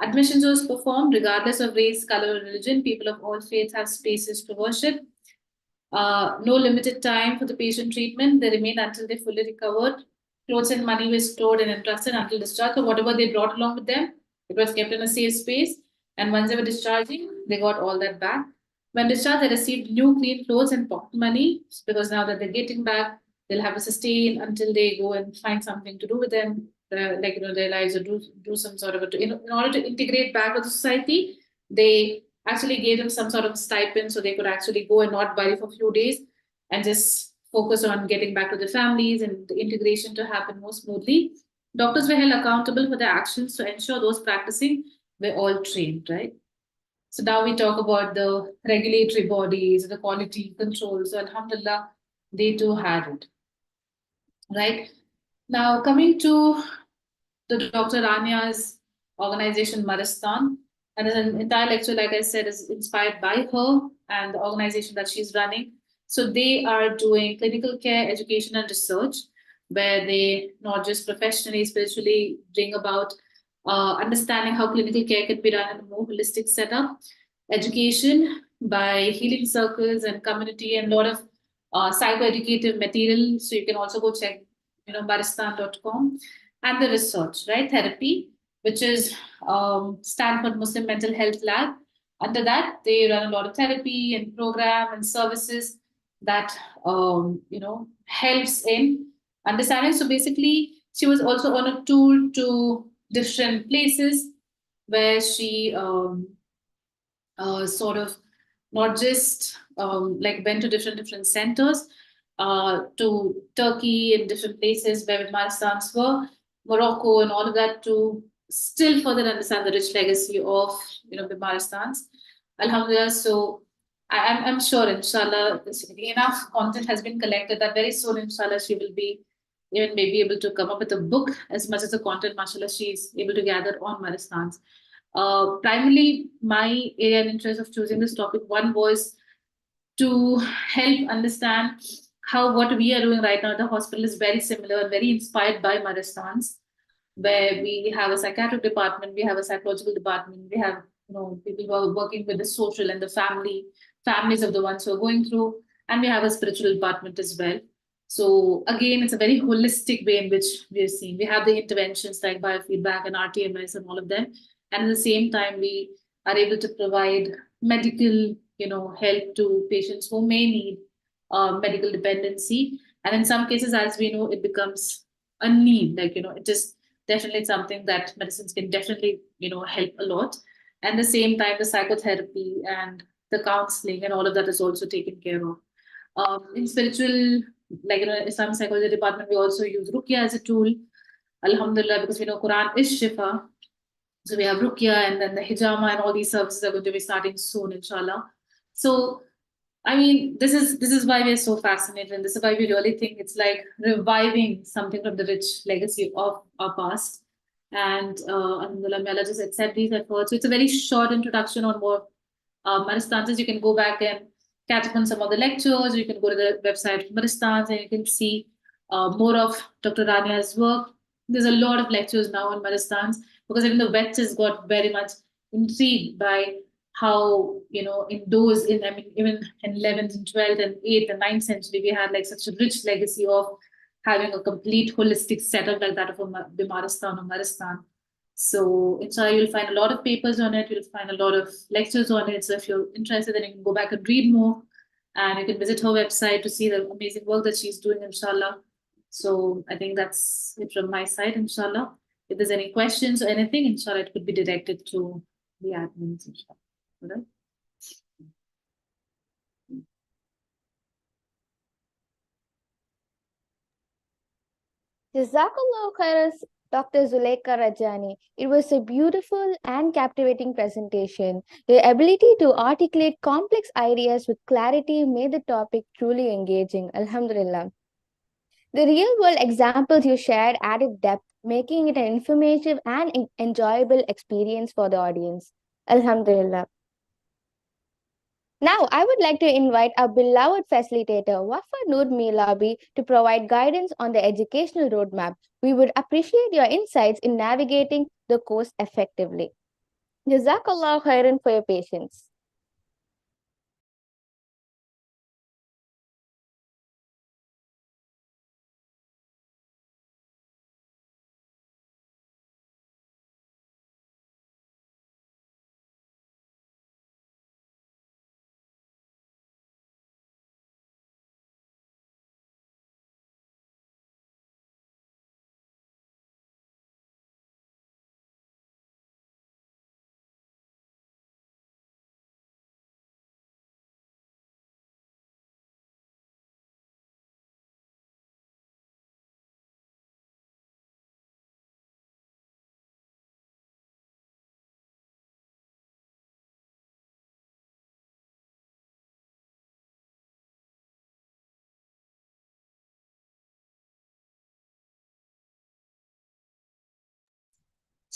Admissions was performed regardless of race, color, or religion. People of all faiths have spaces to worship. No limited time for the patient treatment. They remained until they fully recovered. Clothes and money were stored and entrusted until discharge. So whatever they brought along with them, it was kept in a safe space. And once they were discharging, they got all that back. When discharged, they received new clean clothes and pocket money, because now that they're getting back, they'll have to sustain until they go and find something to do with them, their lives, or do some sort of in order to integrate back with the society. They actually gave them some sort of stipend so they could actually go and not worry for a few days and just focus on getting back to their families and the integration to happen more smoothly. Doctors were held accountable for their actions to ensure those practicing were all trained, right? So now we talk about the regulatory bodies, the quality control. So alhamdulillah, they too had it, right? Now coming to the Dr. Rania's organization, Maristan, and an entire lecture, like I said, is inspired by her and the organization that she's running. So they are doing clinical care, education, and research, where they not just professionally, spiritually bring about understanding how clinical care can be done in a more holistic setup, education by healing circles and community, and a lot of psychoeducative material. So you can also go check, baristan.com, and the research, right? Therapy, which is Stanford Muslim Mental Health Lab. Under that, they run a lot of therapy and program and services that helps in understanding. So basically, she was also on a tour to different places where she sort of not just like went to different centers, to Turkey and different places where Maristans were, Morocco and all of that, to still further understand the rich legacy of Maristans. Alhamdulillah. So I'm sure, inshallah, enough content has been collected that very soon, inshallah, she will be even maybe able to come up with a book as much as the content, mashallah, she's able to gather on Maristans. Primarily, my area and interest of choosing this topic, one was to help understand how what we are doing right now at the hospital is very similar and very inspired by Maristans, where we have a psychiatric department, we have a psychological department, we have people who are working with the social and the families of the ones who are going through, and we have a spiritual department as well. So again, it's a very holistic way in which we are seeing. We have the interventions like biofeedback and RTMS and all of them, and at the same time, we are able to provide medical help to patients who may need medical dependency. And in some cases, as we know, it becomes a need. Like, it is definitely something that medicines can definitely, help a lot. And at the same time, the psychotherapy and the counseling and all of that is also taken care of. In spiritual, like, Islamic psychology department, we also use Ruqya as a tool. Alhamdulillah, because we know Quran is Shifa. So we have Ruqya, and then the hijama and all these services are going to be starting soon, inshallah. So, I mean, this is why we're so fascinated, and this is why we really think it's like reviving something from the rich legacy of our past. And Alhamdulillah, may Allah just accept these efforts. So it's a very short introduction on what Maristans is. You can go back and catch up on some of the lectures. You can go to the website of Maristans and you can see more of Dr. Rania's work. There's a lot of lectures now on Maristans, because even the West has got very much intrigued by how, in those, even in 11th and 12th and 8th and 9th century, we had like such a rich legacy of having a complete holistic setup like that of a Bimaristan or Maristan. So inshallah, you'll find a lot of papers on it. You'll find a lot of lectures on it. So if you're interested, then you can go back and read more. And you can visit her website to see the amazing work that she's doing, inshallah. So I think that's it from my side, inshallah. If there's any questions or anything, inshallah, it could be directed to the admins, inshallah. Right? Jazakallahu Khair, Dr. Zulekha Rajani. It was a beautiful and captivating presentation. Your ability to articulate complex ideas with clarity made the topic truly engaging. Alhamdulillah. The real-world examples you shared added depth, making it an informative and enjoyable experience for the audience. Alhamdulillah. Now, I would like to invite our beloved facilitator, Wafa Noor Milabi, to provide guidance on the educational roadmap. We would appreciate your insights in navigating the course effectively. Jazakallahu Khairan for your patience.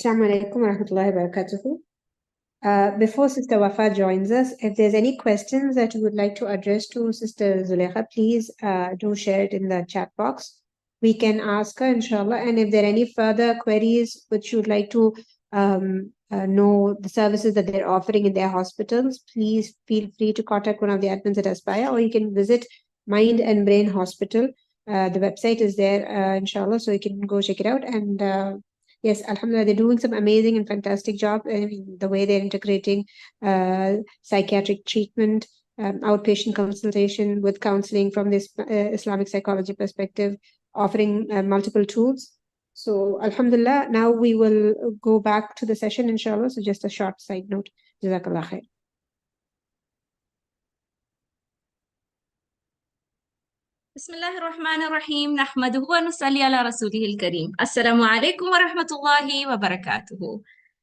Assalamu alaikum wa rahmatullahi wa barakatuhu. Before Sister Wafa joins us, if there's any questions that you would like to address to Sister Zulekha, please do share it in the chat box. We can ask her, inshallah. And if there are any further queries which you'd like to know the services that they're offering in their hospitals, please feel free to contact one of the admins at Aspire, or you can visit Mind and Brain Hospital. The website is there, inshallah, so you can go check it out. And yes, alhamdulillah, they're doing some amazing and fantastic job in the way they're integrating psychiatric treatment, outpatient consultation with counseling from this Islamic psychology perspective, offering multiple tools. So alhamdulillah, now we will go back to the session, inshallah. So just a short side note. Jazakallahu Khair. Bismillahirrahmanirrahim. Nahmaduhu wa nusalli ala rasulihil kareem. Assalamu alaikum wa rahmatullahi wa barakatuhu.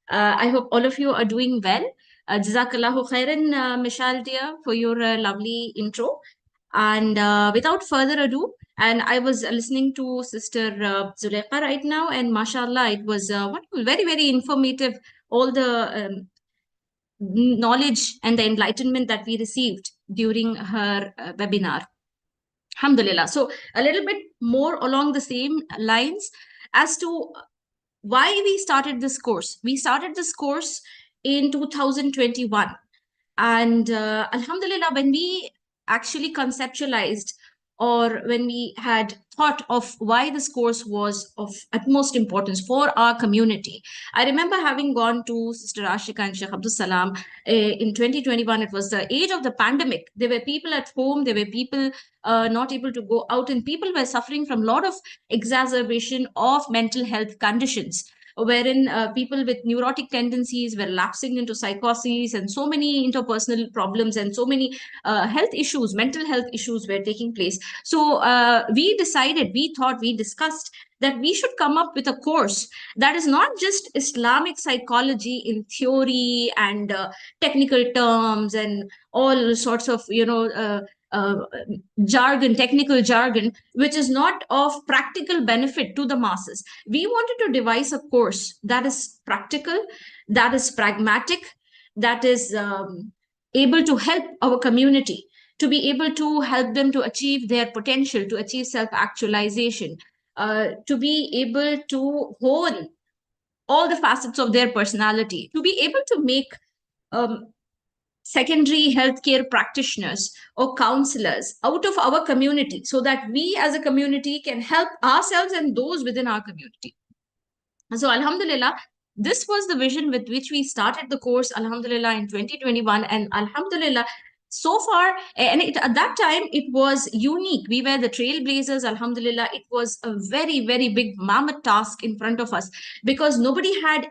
I hope all of you are doing well. Jazakallahu khairan, Mishal dear, for your lovely intro. And without further ado, and I was listening to Sister Zulekha right now, and mashallah, it was very, very informative. All the knowledge and the enlightenment that we received during her webinar. Alhamdulillah. So a little bit more along the same lines as to why we started this course. We started this course in 2021. And Alhamdulillah, when we actually conceptualized or when we had thought of why this course was of utmost importance for our community, I remember having gone to Sister Ashika and Sheikh Abdul Salam in 2021. It was the age of the pandemic. There were people at home, there were people not able to go out, and people were suffering from a lot of exacerbation of mental health conditions, wherein people with neurotic tendencies were lapsing into psychoses, and so many interpersonal problems and so many health issues, mental health issues were taking place. So we discussed that we should come up with a course that is not just Islamic psychology in theory and technical terms and all sorts of, technical jargon, which is not of practical benefit to the masses. We wanted to devise a course that is practical, that is pragmatic, that is able to help our community, to be able to help them to achieve their potential, to achieve self-actualization, to be able to hone all the facets of their personality, to be able to make secondary healthcare practitioners or counselors out of our community, so that we as a community can help ourselves and those within our community. So Alhamdulillah, this was the vision with which we started the course, Alhamdulillah, in 2021. And Alhamdulillah, so far, and at that time, it was unique. We were the trailblazers, Alhamdulillah. It was a very, very big mammoth task in front of us, because nobody had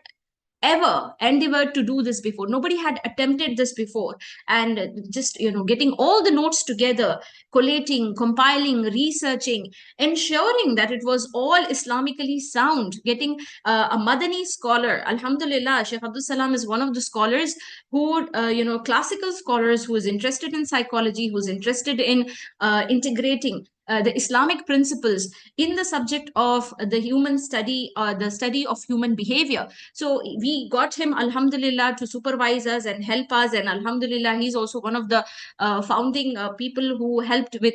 ever endeavored to do this before. Nobody had attempted this before. And just, getting all the notes together, collating, compiling, researching, ensuring that it was all Islamically sound, getting a Madani scholar. Alhamdulillah, Sheikh Abdul Salam is one of the scholars who, classical scholars who is interested in psychology, who's interested in integrating the Islamic principles in the subject of the human study, the study of human behavior. So we got him, Alhamdulillah, to supervise us and help us. And Alhamdulillah, he's also one of the founding people who helped with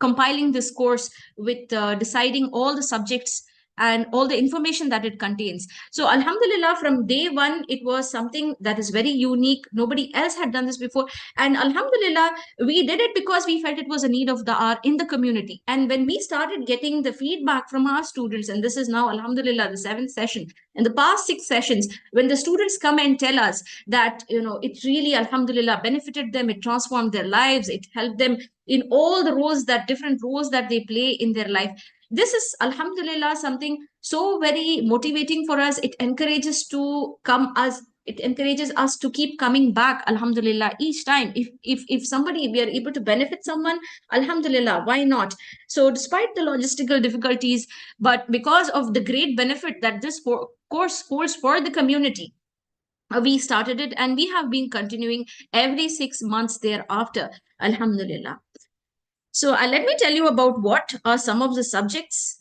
compiling this course, with deciding all the subjects and all the information that it contains. So Alhamdulillah, from day one, it was something that is very unique. Nobody else had done this before. And Alhamdulillah, we did it because we felt it was a need of the hour in the community. And when we started getting the feedback from our students, and this is now, Alhamdulillah, the 7th session, in the past 6 sessions, when the students come and tell us that, it really, Alhamdulillah, benefited them, it transformed their lives, it helped them in all the different roles that they play in their life. This is, Alhamdulillah, something so very motivating for us. It encourages us to keep coming back, Alhamdulillah, each time. If somebody, we are able to benefit someone, Alhamdulillah, why not? So despite the logistical difficulties, but because of the great benefit that this course holds for the community, we started it, and we have been continuing every 6 months thereafter, Alhamdulillah. So let me tell you about what are some of the subjects,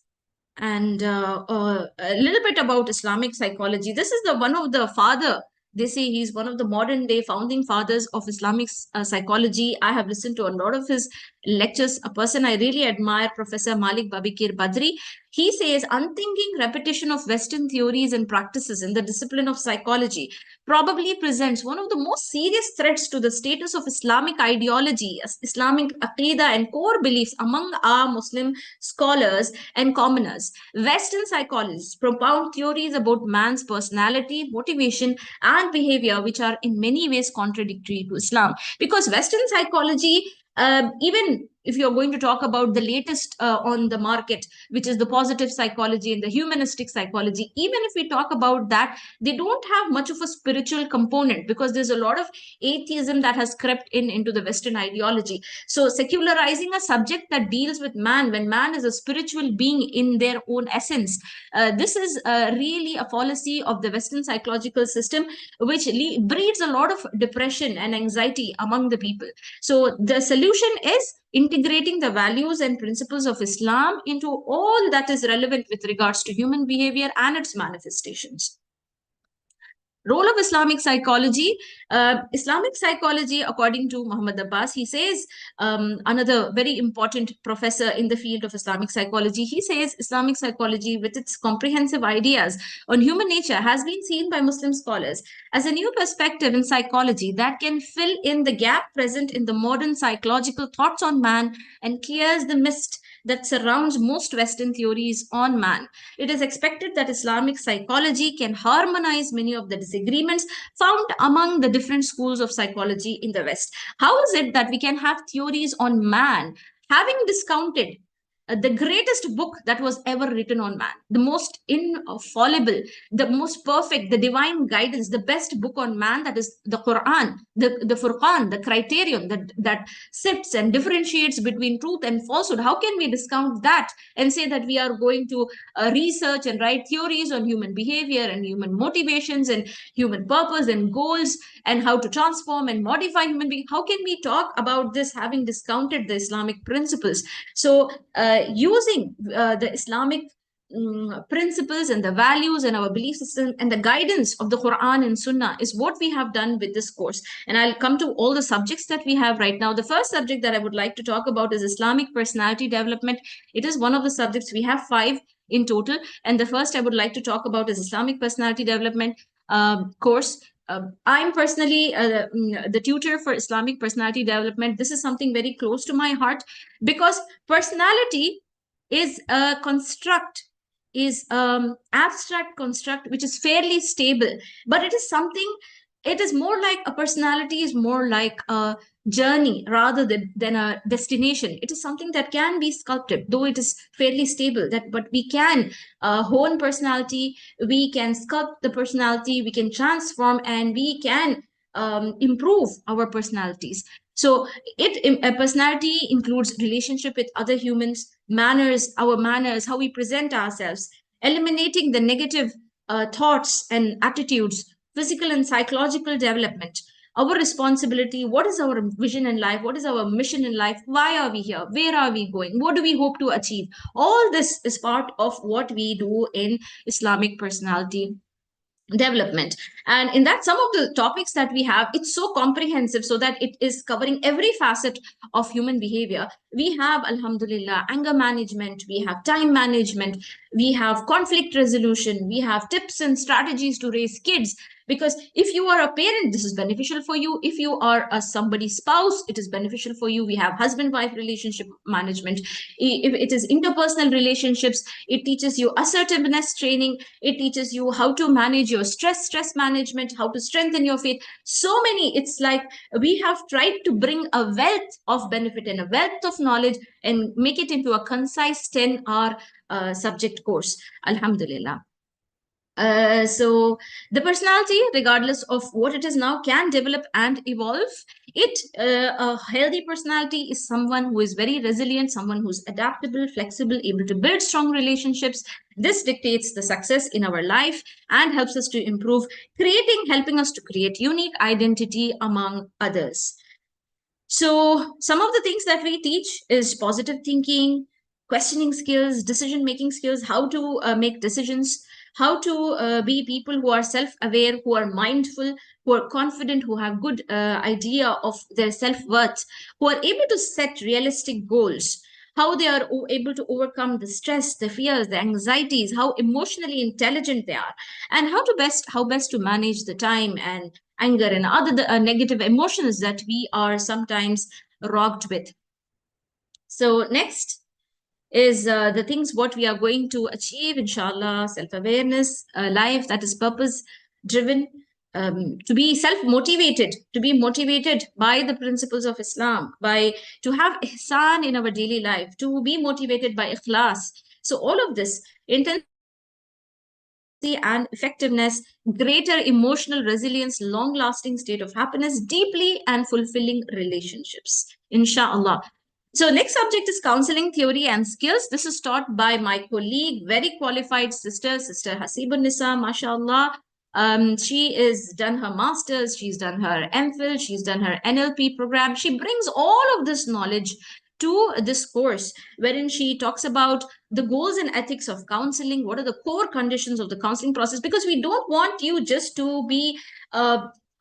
and a little bit about Islamic psychology. This is one of the father. They say he's one of the modern day founding fathers of Islamic psychology. I have listened to a lot of his lectures. A person I really admire, Professor Malik Babikir Badri. He says unthinking repetition of Western theories and practices in the discipline of psychology probably presents one of the most serious threats to the status of Islamic ideology, Islamic aqidah and core beliefs among our Muslim scholars and commoners. Western psychologists propound theories about man's personality, motivation, and behavior, which are in many ways contradictory to Islam. Because Western psychology, even if you're going to talk about the latest on the market, which is the positive psychology and the humanistic psychology, even if we talk about that, they don't have much of a spiritual component, because there's a lot of atheism that has crept into the Western ideology. So secularizing a subject that deals with man, when man is a spiritual being in their own essence, this is really a fallacy of the Western psychological system, which breeds a lot of depression and anxiety among the people. So the solution is integrating the values and principles of Islam into all that is relevant with regards to human behavior and its manifestations. Role of Islamic psychology. Islamic psychology, according to Muhammad Abbas, he says, another very important professor in the field of Islamic psychology, he says Islamic psychology, with its comprehensive ideas on human nature, has been seen by Muslim scholars as a new perspective in psychology that can fill in the gap present in the modern psychological thoughts on man and clears the mist that surrounds most Western theories on man. It is expected that Islamic psychology can harmonize many of the disagreements found among the different schools of psychology in the West. How is it that we can have theories on man, having discounted the greatest book that was ever written on man, the most infallible, the most perfect, the divine guidance, the best book on man, that is the Quran, the Furqan, the criterion that sifts and differentiates between truth and falsehood? How can we discount that and say that we are going to research and write theories on human behavior and human motivations and human purpose and goals and how to transform and modify human beings? How can we talk about this having discounted the Islamic principles? So using the Islamic principles and the values and our belief system and the guidance of the Quran and Sunnah is what we have done with this course. And I'll come to all the subjects that we have right now. The first subject that I would like to talk about is Islamic personality development. It is one of the subjects. We have 5 in total. And the first I would like to talk about is Islamic personality development course. I'm personally the tutor for Islamic personality development. This is something very close to my heart, because personality is a construct, is abstract construct, which is fairly stable, but it is something, it is more like a personality is more like a journey rather than a destination. It is something that can be sculpted, though it is fairly stable, but we can hone personality, we can sculpt the personality, we can transform, and we can improve our personalities. So personality includes relationship with other humans, manners, our manners, how we present ourselves, eliminating the negative thoughts and attitudes, physical and psychological development, our responsibility, what is our vision in life, what is our mission in life, why are we here, where are we going, what do we hope to achieve? All this is part of what we do in Islamic personality development. And in that, some of the topics that we have, it's so comprehensive, so that it is covering every facet of human behavior. We have, alhamdulillah, anger management, we have time management, we have conflict resolution, we have tips and strategies to raise kids. Because if you are a parent, this is beneficial for you. If you are a somebody's spouse, it is beneficial for you. We have husband-wife relationship management. If it is interpersonal relationships, it teaches you assertiveness training. It teaches you how to manage your stress management, how to strengthen your faith. So many, it's like we have tried to bring a wealth of benefit and a wealth of knowledge and make it into a concise 10-hour subject course, alhamdulillah. So the personality, regardless of what it is now, can develop and evolve. A healthy personality is someone who is very resilient, someone who's adaptable, flexible, able to build strong relationships. This dictates the success in our life and helps us to improve, helping us to create unique identity among others. So some of the things that we teach is positive thinking, questioning skills, decision-making skills, how to make decisions, how to be people who are self-aware, who are mindful, who are confident, who have good idea of their self-worth, who are able to set realistic goals, how they are able to overcome the stress, the fears, the anxieties, how emotionally intelligent they are, and how best to manage the time and anger and other negative emotions that we are sometimes rocked with. So next is the things what we are going to achieve, inshallah: self-awareness, life that is purpose-driven, to be self-motivated, to be motivated by the principles of Islam, to have ihsan in our daily life, to be motivated by ikhlas. So all of this, intensity and effectiveness, greater emotional resilience, long-lasting state of happiness, deeply and fulfilling relationships, inshallah. So next subject is counseling theory and skills. This is taught by my colleague, very qualified Sister Hasibun Nisa, mashallah. She has done her master's, she's done her MPhil, she's done her NLP program. She brings all of this knowledge to this course, wherein she talks about the goals and ethics of counseling, what are the core conditions of the counseling process, because we don't want you just to be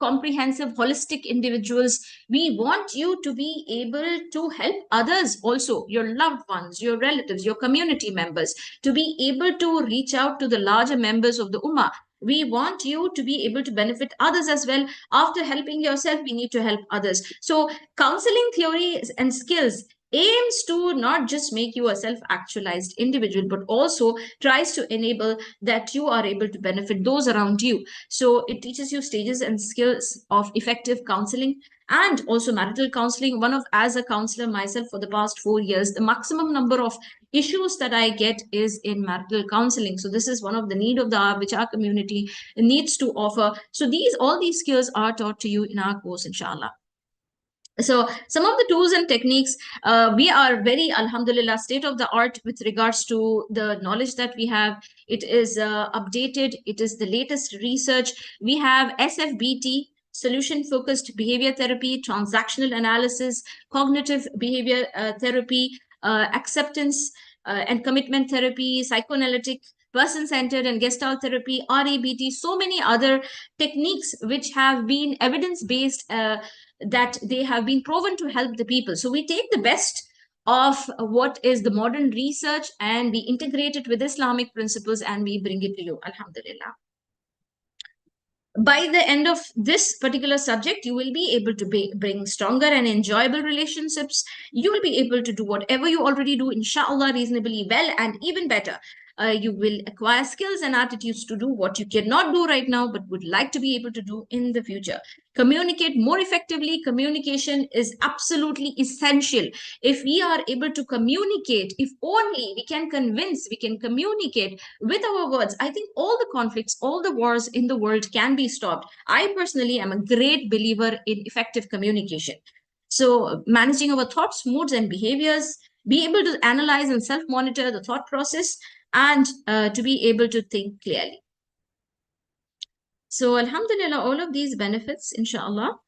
comprehensive, holistic individuals. We want you to be able to help others also, your loved ones, your relatives, your community members, to be able to reach out to the larger members of the Ummah. We want you to be able to benefit others as well. After helping yourself, we need to help others. So counseling theory and skills aims to not just make you a self-actualized individual, but also tries to enable that you are able to benefit those around you. So it teaches you stages and skills of effective counseling and also marital counseling. As a counselor myself for the past 4 years, the maximum number of issues that I get is in marital counseling. So this is one of the need of the hour which our community needs to offer. So all these skills are taught to you in our course, inshallah. So some of the tools and techniques, we are very, alhamdulillah, state of the art with regards to the knowledge that we have. It is updated. It is the latest research. We have SFBT, solution focused behavior therapy, transactional analysis, cognitive behavior therapy, acceptance and commitment therapy, psychoanalytic, person-centered and gestalt therapy, RABT, so many other techniques which have been evidence-based, that they have been proven to help the people. So we take the best of what is the modern research and we integrate it with Islamic principles and we bring it to you, alhamdulillah. By the end of this particular subject, you will be able to bring stronger and enjoyable relationships. You will be able to do whatever you already do, inshallah, reasonably well and even better. You will acquire skills and attitudes to do what you cannot do right now, but would like to be able to do in the future. Communicate more effectively. Communication is absolutely essential. If we are able to communicate, if only we can convince, we can communicate with our words, I think all the conflicts, all the wars in the world can be stopped. I personally am a great believer in effective communication. So managing our thoughts, moods, and behaviors, be able to analyze and self-monitor the thought process, and to be able to think clearly. So alhamdulillah, all of these benefits, inshallah.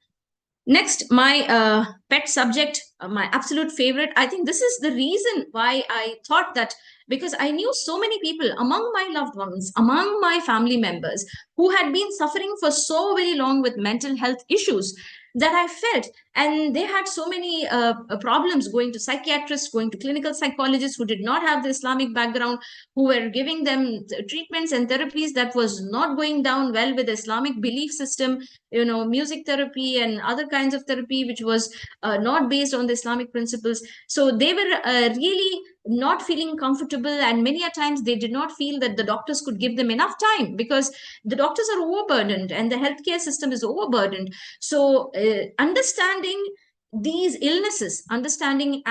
Next, my pet subject, my absolute favorite. I think this is the reason why I thought that, because I knew so many people among my loved ones, among my family members, who had been suffering for so very long with mental health issues, that I felt, and they had so many problems going to psychiatrists, going to clinical psychologists who did not have the Islamic background, who were giving them treatments and therapies that was not going down well with the Islamic belief system, music therapy and other kinds of therapy, which was not based on the Islamic principles. So they were really not feeling comfortable, and many a times they did not feel that the doctors could give them enough time, because the doctors are overburdened and the healthcare system is overburdened. So understanding these illnesses, understanding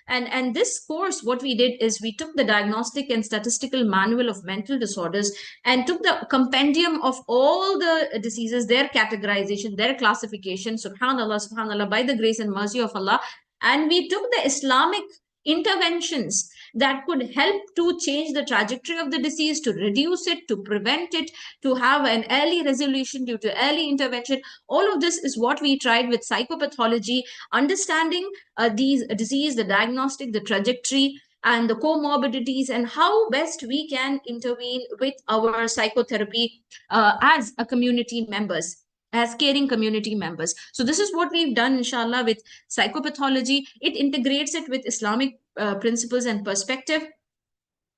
and this course, what we did is we took the diagnostic and statistical manual of mental disorders and took the compendium of all the diseases, their categorization, their classification, subhanallah, by the grace and mercy of Allah, and we took the Islamic interventions that could help to change the trajectory of the disease, to reduce it, to prevent it, to have an early resolution due to early intervention. All of this is what we tried with psychopathology, understanding these disease, the diagnostic, the trajectory, and the comorbidities, and how best we can intervene with our psychotherapy as a community members, as caring community members. So this is what we've done, inshallah, with psychopathology. It integrates it with Islamic principles and perspective.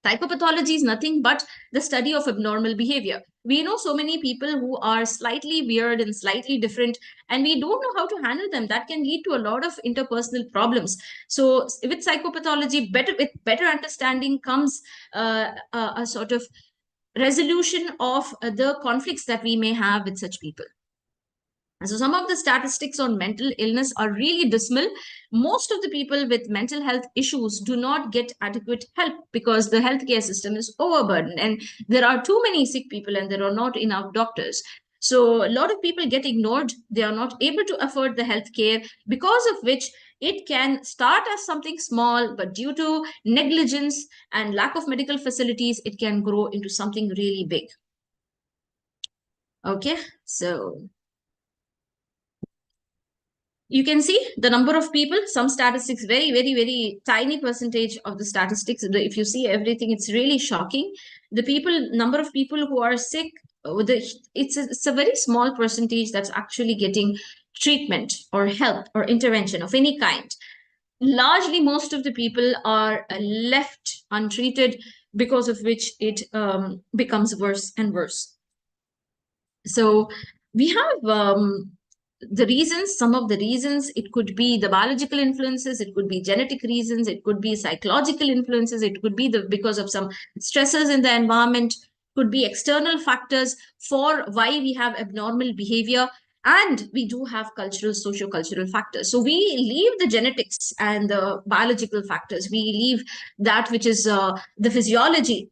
Psychopathology is nothing but the study of abnormal behavior. We know so many people who are slightly weird and slightly different, and we don't know how to handle them. That can lead to a lot of interpersonal problems. So with psychopathology, with better understanding comes a sort of resolution of the conflicts that we may have with such people. So some of the statistics on mental illness are really dismal. Most of the people with mental health issues do not get adequate help because the healthcare system is overburdened, and there are too many sick people and there are not enough doctors. So a lot of people get ignored. They are not able to afford the healthcare, because of which it can start as something small, but due to negligence and lack of medical facilities, it can grow into something really big. Okay, so you can see the number of people, some statistics, very tiny percentage of the statistics. If you see everything, it's really shocking. The number of people who are sick, it's a very small percentage that's actually getting treatment or help or intervention of any kind. Largely, most of the people are left untreated, because of which it becomes worse and worse. So we have some of the reasons. It could be the biological influences, it could be genetic reasons, it could be psychological influences, it could be because of some stresses in the environment, could be external factors for why we have abnormal behavior, and we do have cultural, socio-cultural factors. So we leave the genetics and the biological factors, we leave that which is the physiology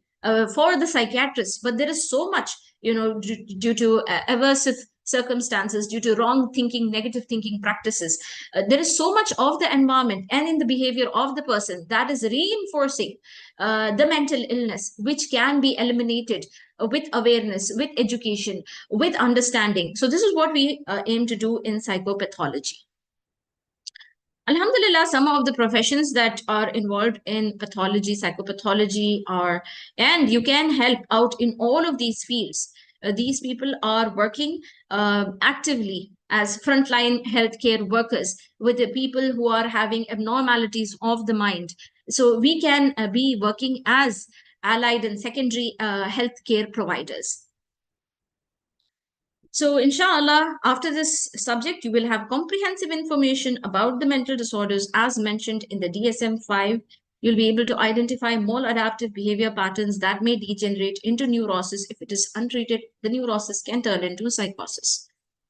for the psychiatrists, but there is so much, due to aversive circumstances, due to wrong thinking, negative thinking practices. There is so much of the environment and in the behavior of the person that is reinforcing the mental illness, which can be eliminated with awareness, with education, with understanding. So this is what we aim to do in psychopathology. Alhamdulillah, some of the professions that are involved in pathology, psychopathology and you can help out in all of these fields. These people are working actively as frontline healthcare workers with the people who are having abnormalities of the mind. So we can be working as allied and secondary healthcare providers. So inshallah, after this subject, you will have comprehensive information about the mental disorders as mentioned in the DSM-5. You'll be able to identify maladaptive behavior patterns that may degenerate into neurosis. If it is untreated, the neurosis can turn into psychosis.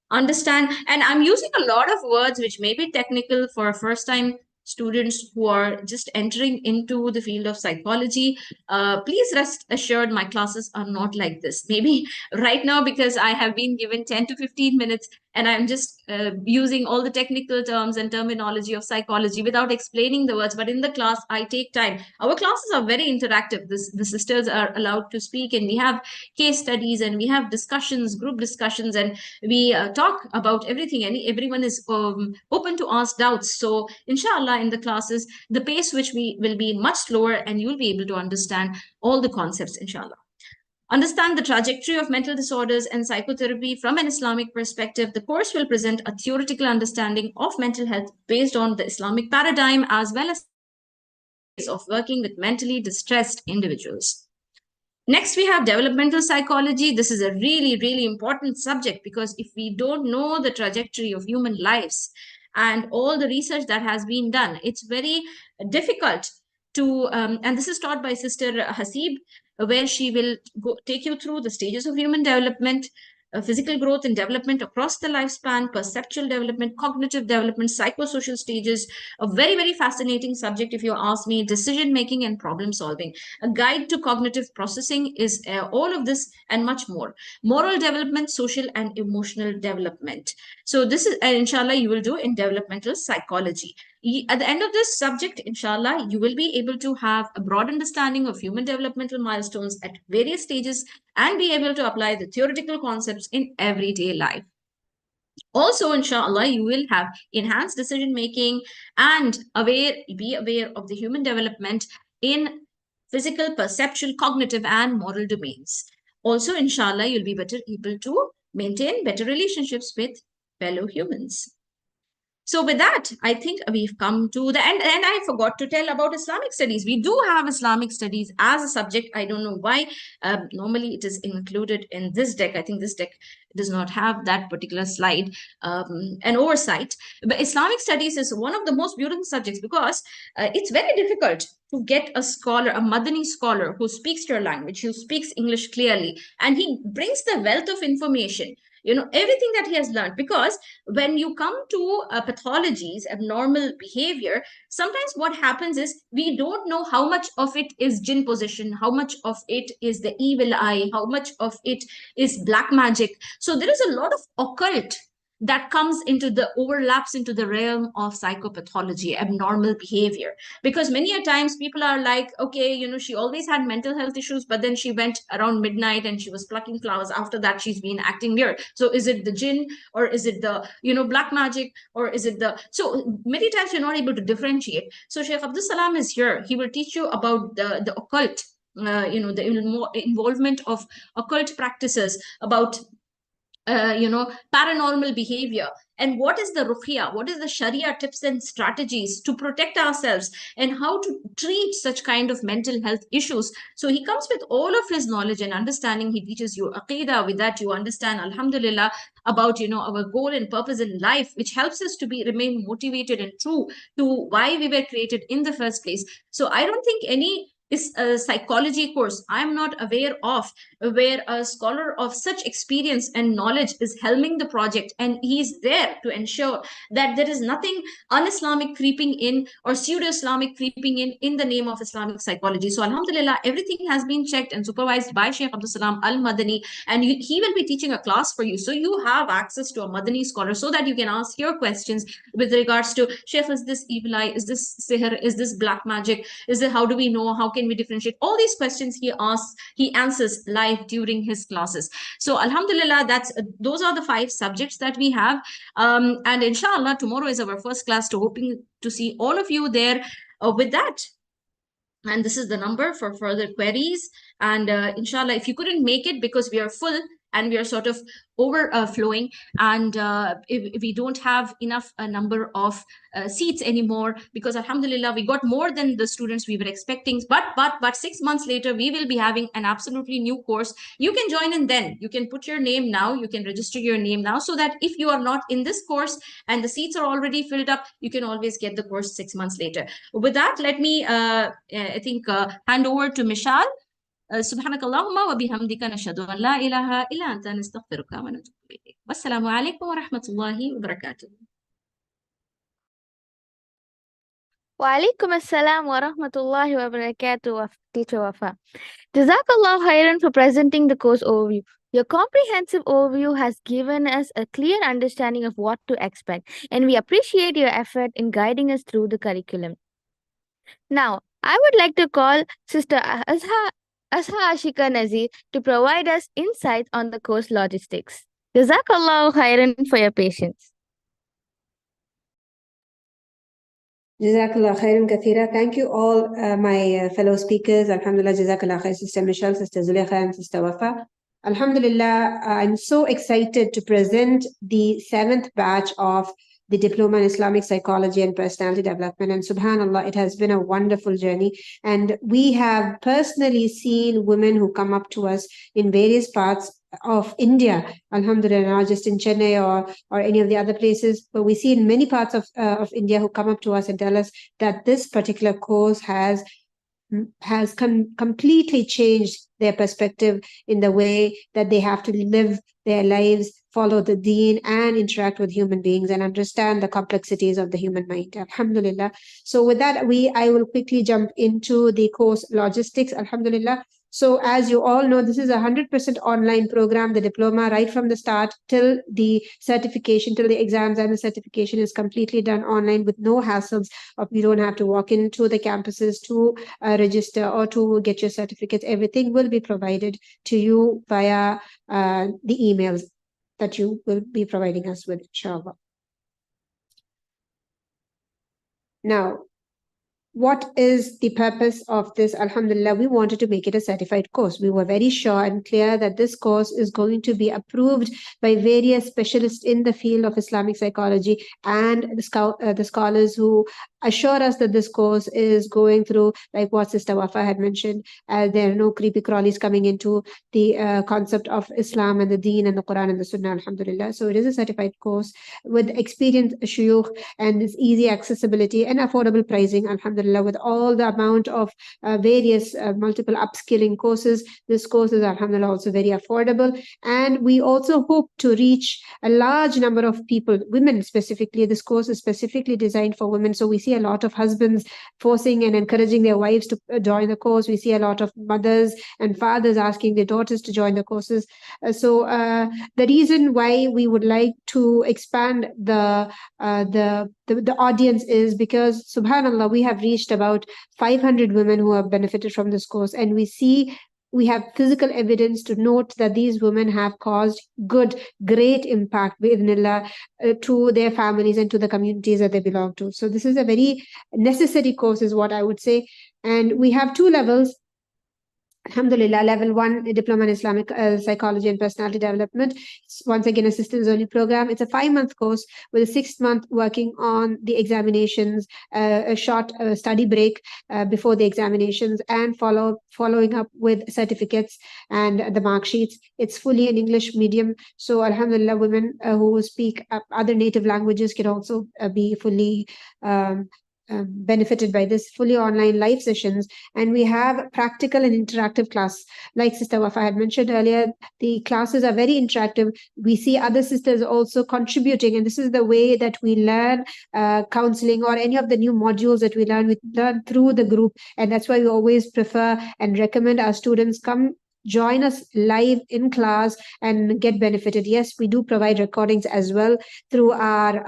Understand, and I'm using a lot of words which may be technical for first-time students who are just entering into the field of psychology. Please rest assured, my classes are not like this. Maybe right now, because I have been given 10 to 15 minutes and I'm just using all the technical terms and terminology of psychology without explaining the words. But in the class, I take time. Our classes are very interactive. The sisters are allowed to speak, and we have case studies and we have discussions, group discussions, and we talk about everything, and everyone is open to ask doubts. So inshallah, in the classes, the pace which we will be much slower, and you'll be able to understand all the concepts, inshallah. Understand the trajectory of mental disorders and psychotherapy from an Islamic perspective. The course will present a theoretical understanding of mental health based on the Islamic paradigm, as well as of working with mentally distressed individuals. Next, we have developmental psychology. This is a really important subject, because if we don't know the trajectory of human lives and all the research that has been done, it's very difficult to, and this is taught by Sister Hasib, where she will take you through the stages of human development, physical growth and development across the lifespan, perceptual development, cognitive development, psychosocial stages. A very fascinating subject, if you ask me. Decision making and problem solving. A guide to cognitive processing is all of this and much more. Moral development, social and emotional development. So this is, inshallah, you will do in developmental psychology. At the end of this subject, inshallah, you will be able to have a broad understanding of human developmental milestones at various stages and be able to apply the theoretical concepts in everyday life. Also, inshallah, you will have enhanced decision making and be aware of the human development in physical, perceptual, cognitive, and moral domains. Also, inshallah, you'll be better able to maintain better relationships with fellow humans. So with that, I think we've come to the end. And I forgot to tell about Islamic studies. We do have Islamic studies as a subject. I don't know why. Normally, it is included in this deck. I think this deck does not have that particular slide, an oversight. But Islamic studies is one of the most beautiful subjects because it's very difficult to get a scholar, a Madani scholar who speaks your language, who speaks English clearly, and he brings the wealth of information, everything that he has learned. Because when you come to pathologies, abnormal behavior, sometimes what happens is we don't know how much of it is jinn possession, how much of it is the evil eye, how much of it is black magic. So there is a lot of occult that comes into the overlaps into the realm of psychopathology, abnormal behavior. Because many a times people are like, okay, she always had mental health issues, but then she went around midnight and she was plucking flowers. After that, she's been acting weird. So is it the jinn, or is it the black magic, or is it the... So many times you're not able to differentiate. So Sheikh Abdul Salam is here. He will teach you about the occult, the involvement of occult practices, about paranormal behavior, and what is the ruqya, what is the sharia tips and strategies to protect ourselves, and how to treat such kind of mental health issues. So he comes with all of his knowledge and understanding. He teaches you aqidah. With that, you understand, alhamdulillah, about our goal and purpose in life, which helps us to remain motivated and true to why we were created in the first place. So I don't think any is a psychology course I'm not aware of where a scholar of such experience and knowledge is helming the project, and he's there to ensure that there is nothing un-Islamic creeping in or pseudo-Islamic creeping in the name of Islamic psychology. So alhamdulillah, everything has been checked and supervised by Sheikh Abdul Salam Al-Madani, and he will be teaching a class for you. So you have access to a Madani scholar so that you can ask your questions with regards to, Sheikh, is this evil eye? Is this sihr? Is this black magic? Is it, how do we know? How can we differentiate? All these questions he asks, he answers live during his classes. So alhamdulillah, those are the 5 subjects that we have. And inshallah, tomorrow is our first class, to hoping to see all of you there with that. And this is the number for further queries. And inshallah, if you couldn't make it because we are full and we are sort of overflowing, and if we don't have enough number of seats anymore, because alhamdulillah, we got more than the students we were expecting. But 6 months later, we will be having an absolutely new course. You can join in then. You can put your name now. You can register your name now, so that if you are not in this course and the seats are already filled up, you can always get the course 6 months later. With that, let me, I think, hand over to Mishal. سبحانك اللهم وبحمدك نشهد أن لا إله إلا أنت نستغفرك ونتوب إليك. والسلام عليكم ورحمة الله وبركاته. Walaikum assalam wa rahmatullahi wa barakatuh, Teacher Wafa. Jazakallahu Khairan for presenting the course overview. Your comprehensive overview has given us a clear understanding of what to expect, and we appreciate your effort in guiding us through the curriculum. Now, I would like to call Sister Azha Ashika Nazir to provide us insights on the course logistics. Jazakallahu Khairan for your patience. Jazakallah khairan kathira. Thank you all my fellow speakers. Alhamdulillah, Jazakallah khair, Sister Michelle, Sister Zulekha, and Sister Wafa. Alhamdulillah, I'm so excited to present the 7th batch of the Diploma in Islamic Psychology and Personality Development. And subhanAllah, it has been a wonderful journey. And we have personally seen women who come up to us in various parts of India, alhamdulillah, not just in Chennai or any of the other places, but we see in many parts of India who come up to us and tell us that this particular course has completely changed their perspective in the way that they have to live their lives, follow the deen, and interact with human beings and understand the complexities of the human mind. Alhamdulillah. So with that, I will quickly jump into the course logistics. Alhamdulillah. So as you all know, this is 100% online program, the diploma, right from the start till the certification, till the exams and the certification is completely done online with no hassles. You don't have to walk into the campuses to register or to get your certificates. Everything will be provided to you via the emails that you will be providing us with, inshallah. Now, what is the purpose of this? Alhamdulillah, we wanted to make it a certified course. We were very sure and clear that this course is going to be approved by various specialists in the field of Islamic psychology and the scholars who assure us that this course is going through, like what Sister Wafa had mentioned, there are no creepy crawlies coming into the concept of Islam and the Deen and the Quran and the Sunnah, alhamdulillah. So it is a certified course with experienced shuyukh and this easy accessibility and affordable pricing, alhamdulillah, with all the amount of various multiple upskilling courses. This course is, alhamdulillah, also very affordable. And we also hope to reach a large number of people, women specifically. This course is specifically designed for women. So we see a lot of husbands forcing and encouraging their wives to join the course. We see a lot of mothers and fathers asking their daughters to join the courses. So the reason why we would like to expand the audience is because, subhanallah, we have reached about 500 women who have benefited from this course, and we have physical evidence to note that these women have caused great impact to their families and to the communities that they belong to. So this is a very necessary course, is what I would say. And we have 2 levels. Alhamdulillah, level 1, Diploma in Islamic Psychology and Personality Development. It's once again a systems-only program. It's a 5-month course with a 6th month working on the examinations, a short study break before the examinations, and following up with certificates and the mark sheets. It's fully an English medium. So alhamdulillah, women who speak other native languages can also be fully benefited by this. Fully online live sessions, and we have practical and interactive class. Like Sister Wafa had mentioned earlier, the classes are very interactive. We see other sisters also contributing, and this is the way that we learn counseling or any of the new modules that we learn through the group. And that's why we always prefer and recommend our students come join us live in class and get benefited. Yes, we do provide recordings as well through our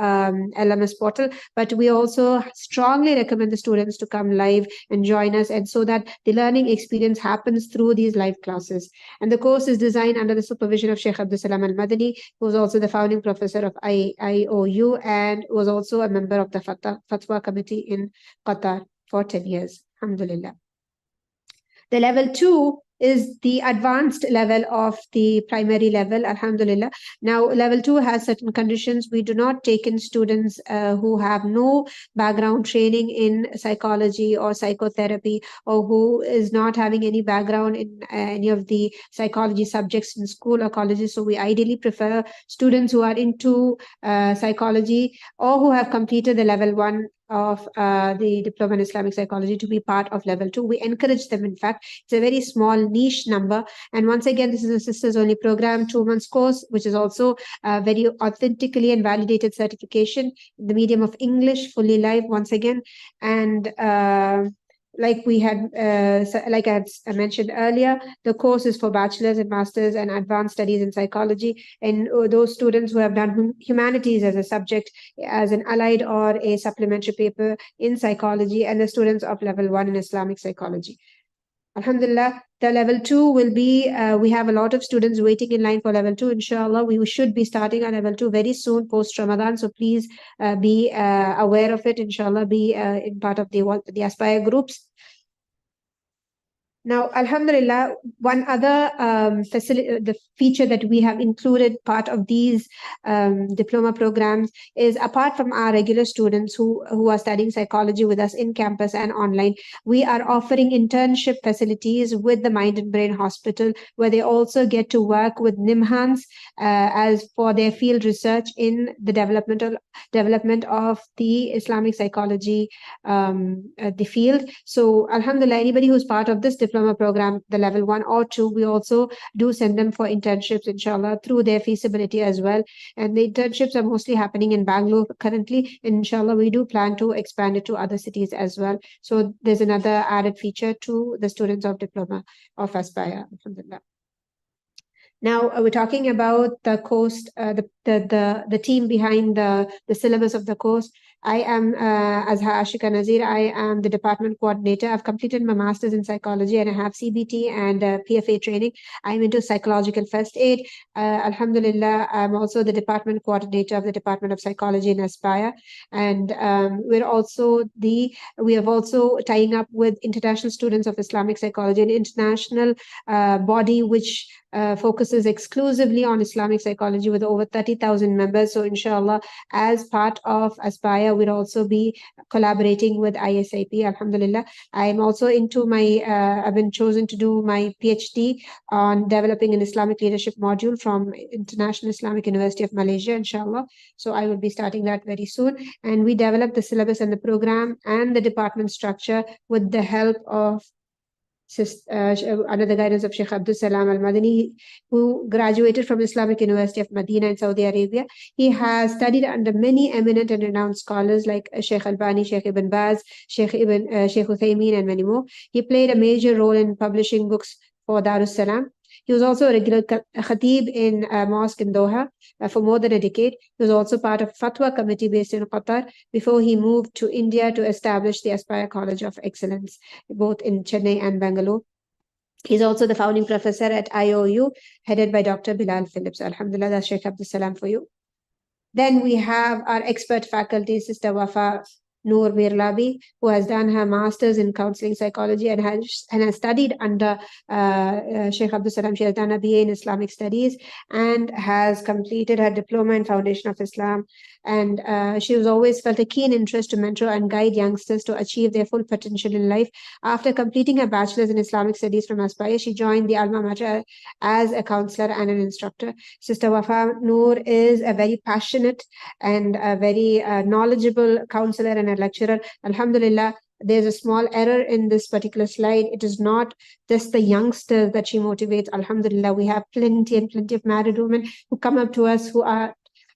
LMS portal, but we also strongly recommend the students to come live and join us, and so that the learning experience happens through these live classes. And the course is designed under the supervision of Sheikh Abdul Salam Al-Madani, who was also the founding professor of IOU and was also a member of the Fatwa Committee in Qatar for 10 years. Alhamdulillah. The level 2 is the advanced level of the primary level, alhamdulillah. Now, level 2 has certain conditions. We do not take in students who have no background training in psychology or psychotherapy, or who is not having any background in any of the psychology subjects in school or colleges. So we ideally prefer students who are into psychology or who have completed the level 1 of the Diploma in Islamic Psychology to be part of level 2. We encourage them. In fact, it's a very small niche number. And once again, this is a sisters only program, 2 months course, which is also very authentically and validated certification in the medium of English, fully live once again. And like I had mentioned earlier, the course is for bachelor's and master's and advanced studies in psychology, and those students who have done humanities as a subject, as an allied or a supplementary paper in psychology, and the students of level 1 in Islamic psychology. Alhamdulillah, the level 2 will be, we have a lot of students waiting in line for level 2. Inshallah, we should be starting on level 2 very soon post Ramadan. So please be aware of it. Inshallah, be in part of the Aspire groups. Now, alhamdulillah, one other the feature that we have included part of these diploma programs is, apart from our regular students who are studying psychology with us in campus and online, we are offering internship facilities with the Mind and Brain Hospital, where they also get to work with NIMHANS as for their field research in the development of the Islamic psychology, the field. So, alhamdulillah, anybody who's part of this diploma program, the level 1 or 2, we also do send them for internships, inshallah, through their feasibility as well. And the internships are mostly happening in Bangalore currently. Inshallah, we do plan to expand it to other cities as well. So there's another added feature to the students of diploma of Aspire, alhamdulillah. Now we're talking about the course, the the team behind the syllabus of the course. I am Azha Ashika Nazir. I am the department coordinator. I've completed my master's in psychology and I have CBT and PFA training. I'm into psychological first aid. Alhamdulillah, I'm also the department coordinator of the Department of Psychology in Aspire. And we have also tying up with International Students of Islamic Psychology, an international body which focuses exclusively on Islamic psychology with over 30,000 members. So inshallah, as part of Aspire, we'll also be collaborating with ISIP. Alhamdulillah. I'm also into I've been chosen to do my PhD on developing an Islamic leadership module from International Islamic University of Malaysia, inshallah. So I will be starting that very soon. And we developed the syllabus and the program and the department structure with the help of under the guidance of Sheikh Abdul Salam Al-Madani, who graduated from Islamic University of Medina in Saudi Arabia. He has studied under many eminent and renowned scholars like Sheikh Albani, Sheikh Ibn Baz, Sheikh Uthaymeen, and many more. He played a major role in publishing books for Darus Salam. He was also a regular khatib in a mosque in Doha for more than a decade. He was also part of Fatwa committee based in Qatar before he moved to India to establish the Aspire College of Excellence, both in Chennai and Bangalore. He's also the founding professor at IOU, headed by Dr. Bilal Phillips. Alhamdulillah, that's Sheikh Abdul Salam for you. Then we have our expert faculty, Sister Wafa Noor Mirlabi, who has done her master's in counseling psychology and has studied under Sheikh Abdul Salam. She has done a BA in Islamic studies and has completed her diploma in Foundation of Islam. And she has always felt a keen interest to mentor and guide youngsters to achieve their full potential in life. After completing her bachelor's in Islamic studies from Aspire, she joined the alma mater as a counselor and an instructor. Sister Wafa Noor is a very passionate and a very knowledgeable counselor and a lecturer. Alhamdulillah, there's a small error in this particular slide. It is not just the youngsters that she motivates. Alhamdulillah, we have plenty and plenty of married women who come up to us who are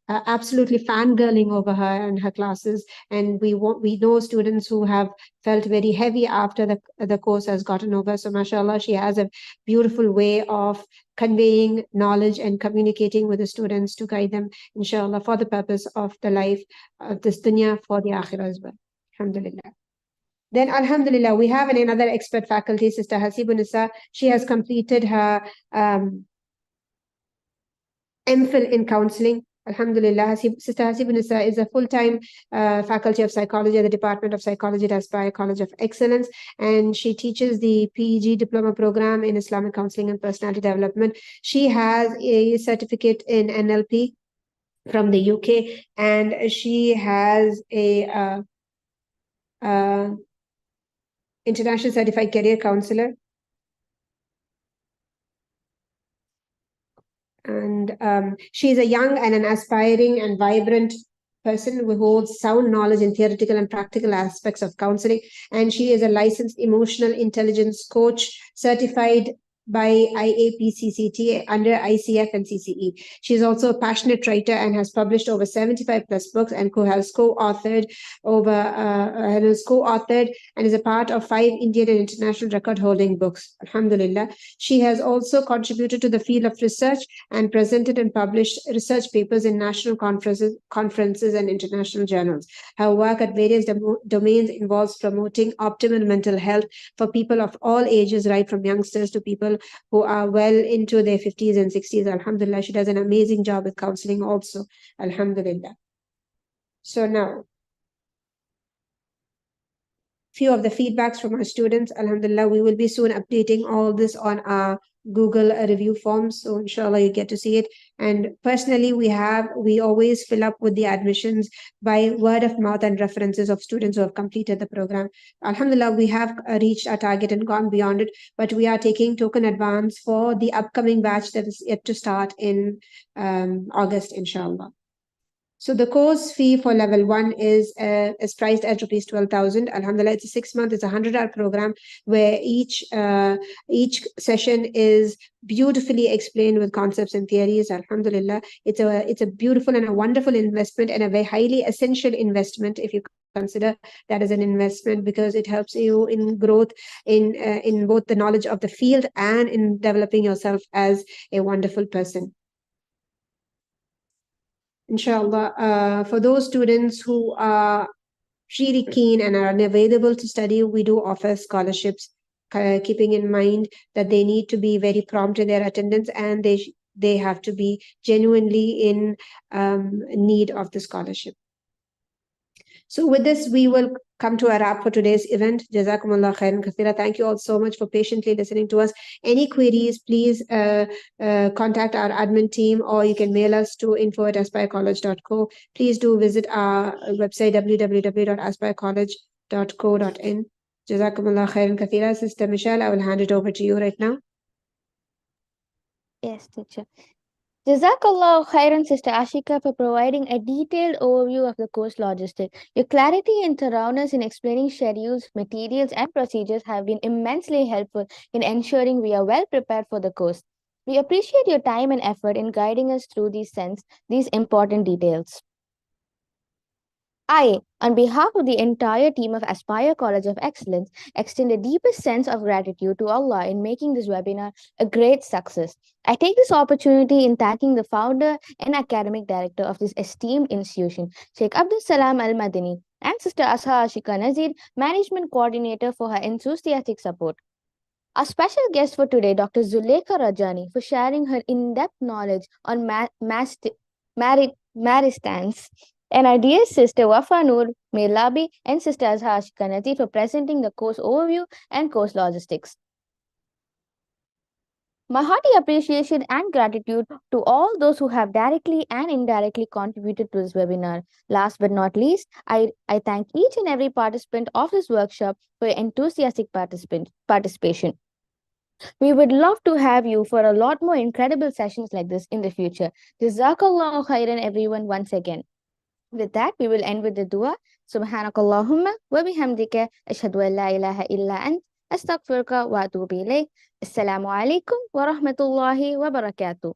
absolutely fangirling over her and her classes. And we know students who have felt very heavy after the course has gotten over. So mashallah, she has a beautiful way of conveying knowledge and communicating with the students to guide them, inshallah, for the purpose of the life of this dunya, for the akhirah as well. Alhamdulillah. Then alhamdulillah, we have another expert faculty, Sister Hasibun Nisa. She has completed her MPhil in counseling. Alhamdulillah, Sister Hasibun Nisa is a full-time faculty of psychology at the Department of Psychology at Aspire College of Excellence, and she teaches the PEG diploma program in Islamic counseling and personality development. She has a certificate in NLP from the UK, and she has a international certified career counselor. And she is a young and an aspiring and vibrant person who holds sound knowledge in theoretical and practical aspects of counseling. And she is a licensed emotional intelligence coach, certified by IAPCCT under ICF and CCE. She is also a passionate writer and has published over 75 plus books and has co-authored and is a part of 5 Indian and international record-holding books. Alhamdulillah. She has also contributed to the field of research and presented and published research papers in national conferences and international journals. Her work at various domains involves promoting optimal mental health for people of all ages, right from youngsters to people who are well into their 50s and 60s. Alhamdulillah, she does an amazing job with counseling also. Alhamdulillah. So now, few of the feedbacks from our students. Alhamdulillah, we will be soon updating all this on our Google review forms. So inshallah, you get to see it. And personally, we always fill up with the admissions by word of mouth and references of students who have completed the program. Alhamdulillah, we have reached our target and gone beyond it, but we are taking token advance for the upcoming batch that is yet to start in August, inshallah. So the course fee for level 1 is priced at rupees 12,000. Alhamdulillah, it's a 6-month, it's a 100-hour program where each session is beautifully explained with concepts and theories. Alhamdulillah, it's a beautiful and a wonderful investment and a very highly essential investment if you consider that as an investment, because it helps you in growth in both the knowledge of the field and in developing yourself as a wonderful person. inshaAllah. For those students who are really keen and are unavailable to study, we do offer scholarships, keeping in mind that they need to be very prompt in their attendance, and they have to be genuinely in need of the scholarship. So with this, we will come to a wrap for today's event. Jazakumullah khairan kathira. Thank you all so much for patiently listening to us. Any queries, please contact our admin team, or you can mail us to info@aspirecollege.co. Please do visit our website www.aspirecollege.co.in. Jazakumullah khairan kathira. Sister Michelle, I will hand it over to you right now. Yes, teacher. Jazakallahu Khairan, Sister Ashika, for providing a detailed overview of the course logistics. Your clarity and thoroughness in explaining schedules, materials, and procedures have been immensely helpful in ensuring we are well prepared for the course. We appreciate your time and effort in guiding us through these important details. I, on behalf of the entire team of Aspire College of Excellence, extend the deepest sense of gratitude to Allah in making this webinar a great success. I take this opportunity in thanking the founder and academic director of this esteemed institution, Sheikh Abdul Salam Al Madini, and Sister Asha Ashika Nazir, management coordinator, for her enthusiastic support. Our special guest for today, Dr. Zulekha Rajani, for sharing her in-depth knowledge on Maristans, and our dear Sister Wafa Noor Melabi and Sister Azhar Ashkanati for presenting the course overview and course logistics. My hearty appreciation and gratitude to all those who have directly and indirectly contributed to this webinar. Last but not least, I thank each and every participant of this workshop for your enthusiastic participation. We would love to have you for a lot more incredible sessions like this in the future. Jazakallahu khairan everyone once again. With that, we will end with the dua. Subhanakallahumma wa bihamdika ashhadu an la ilaha illa ant astaghfiruka wa atubu ilayk. Assalamu alaikum wa rahmatullahi wa barakatuh.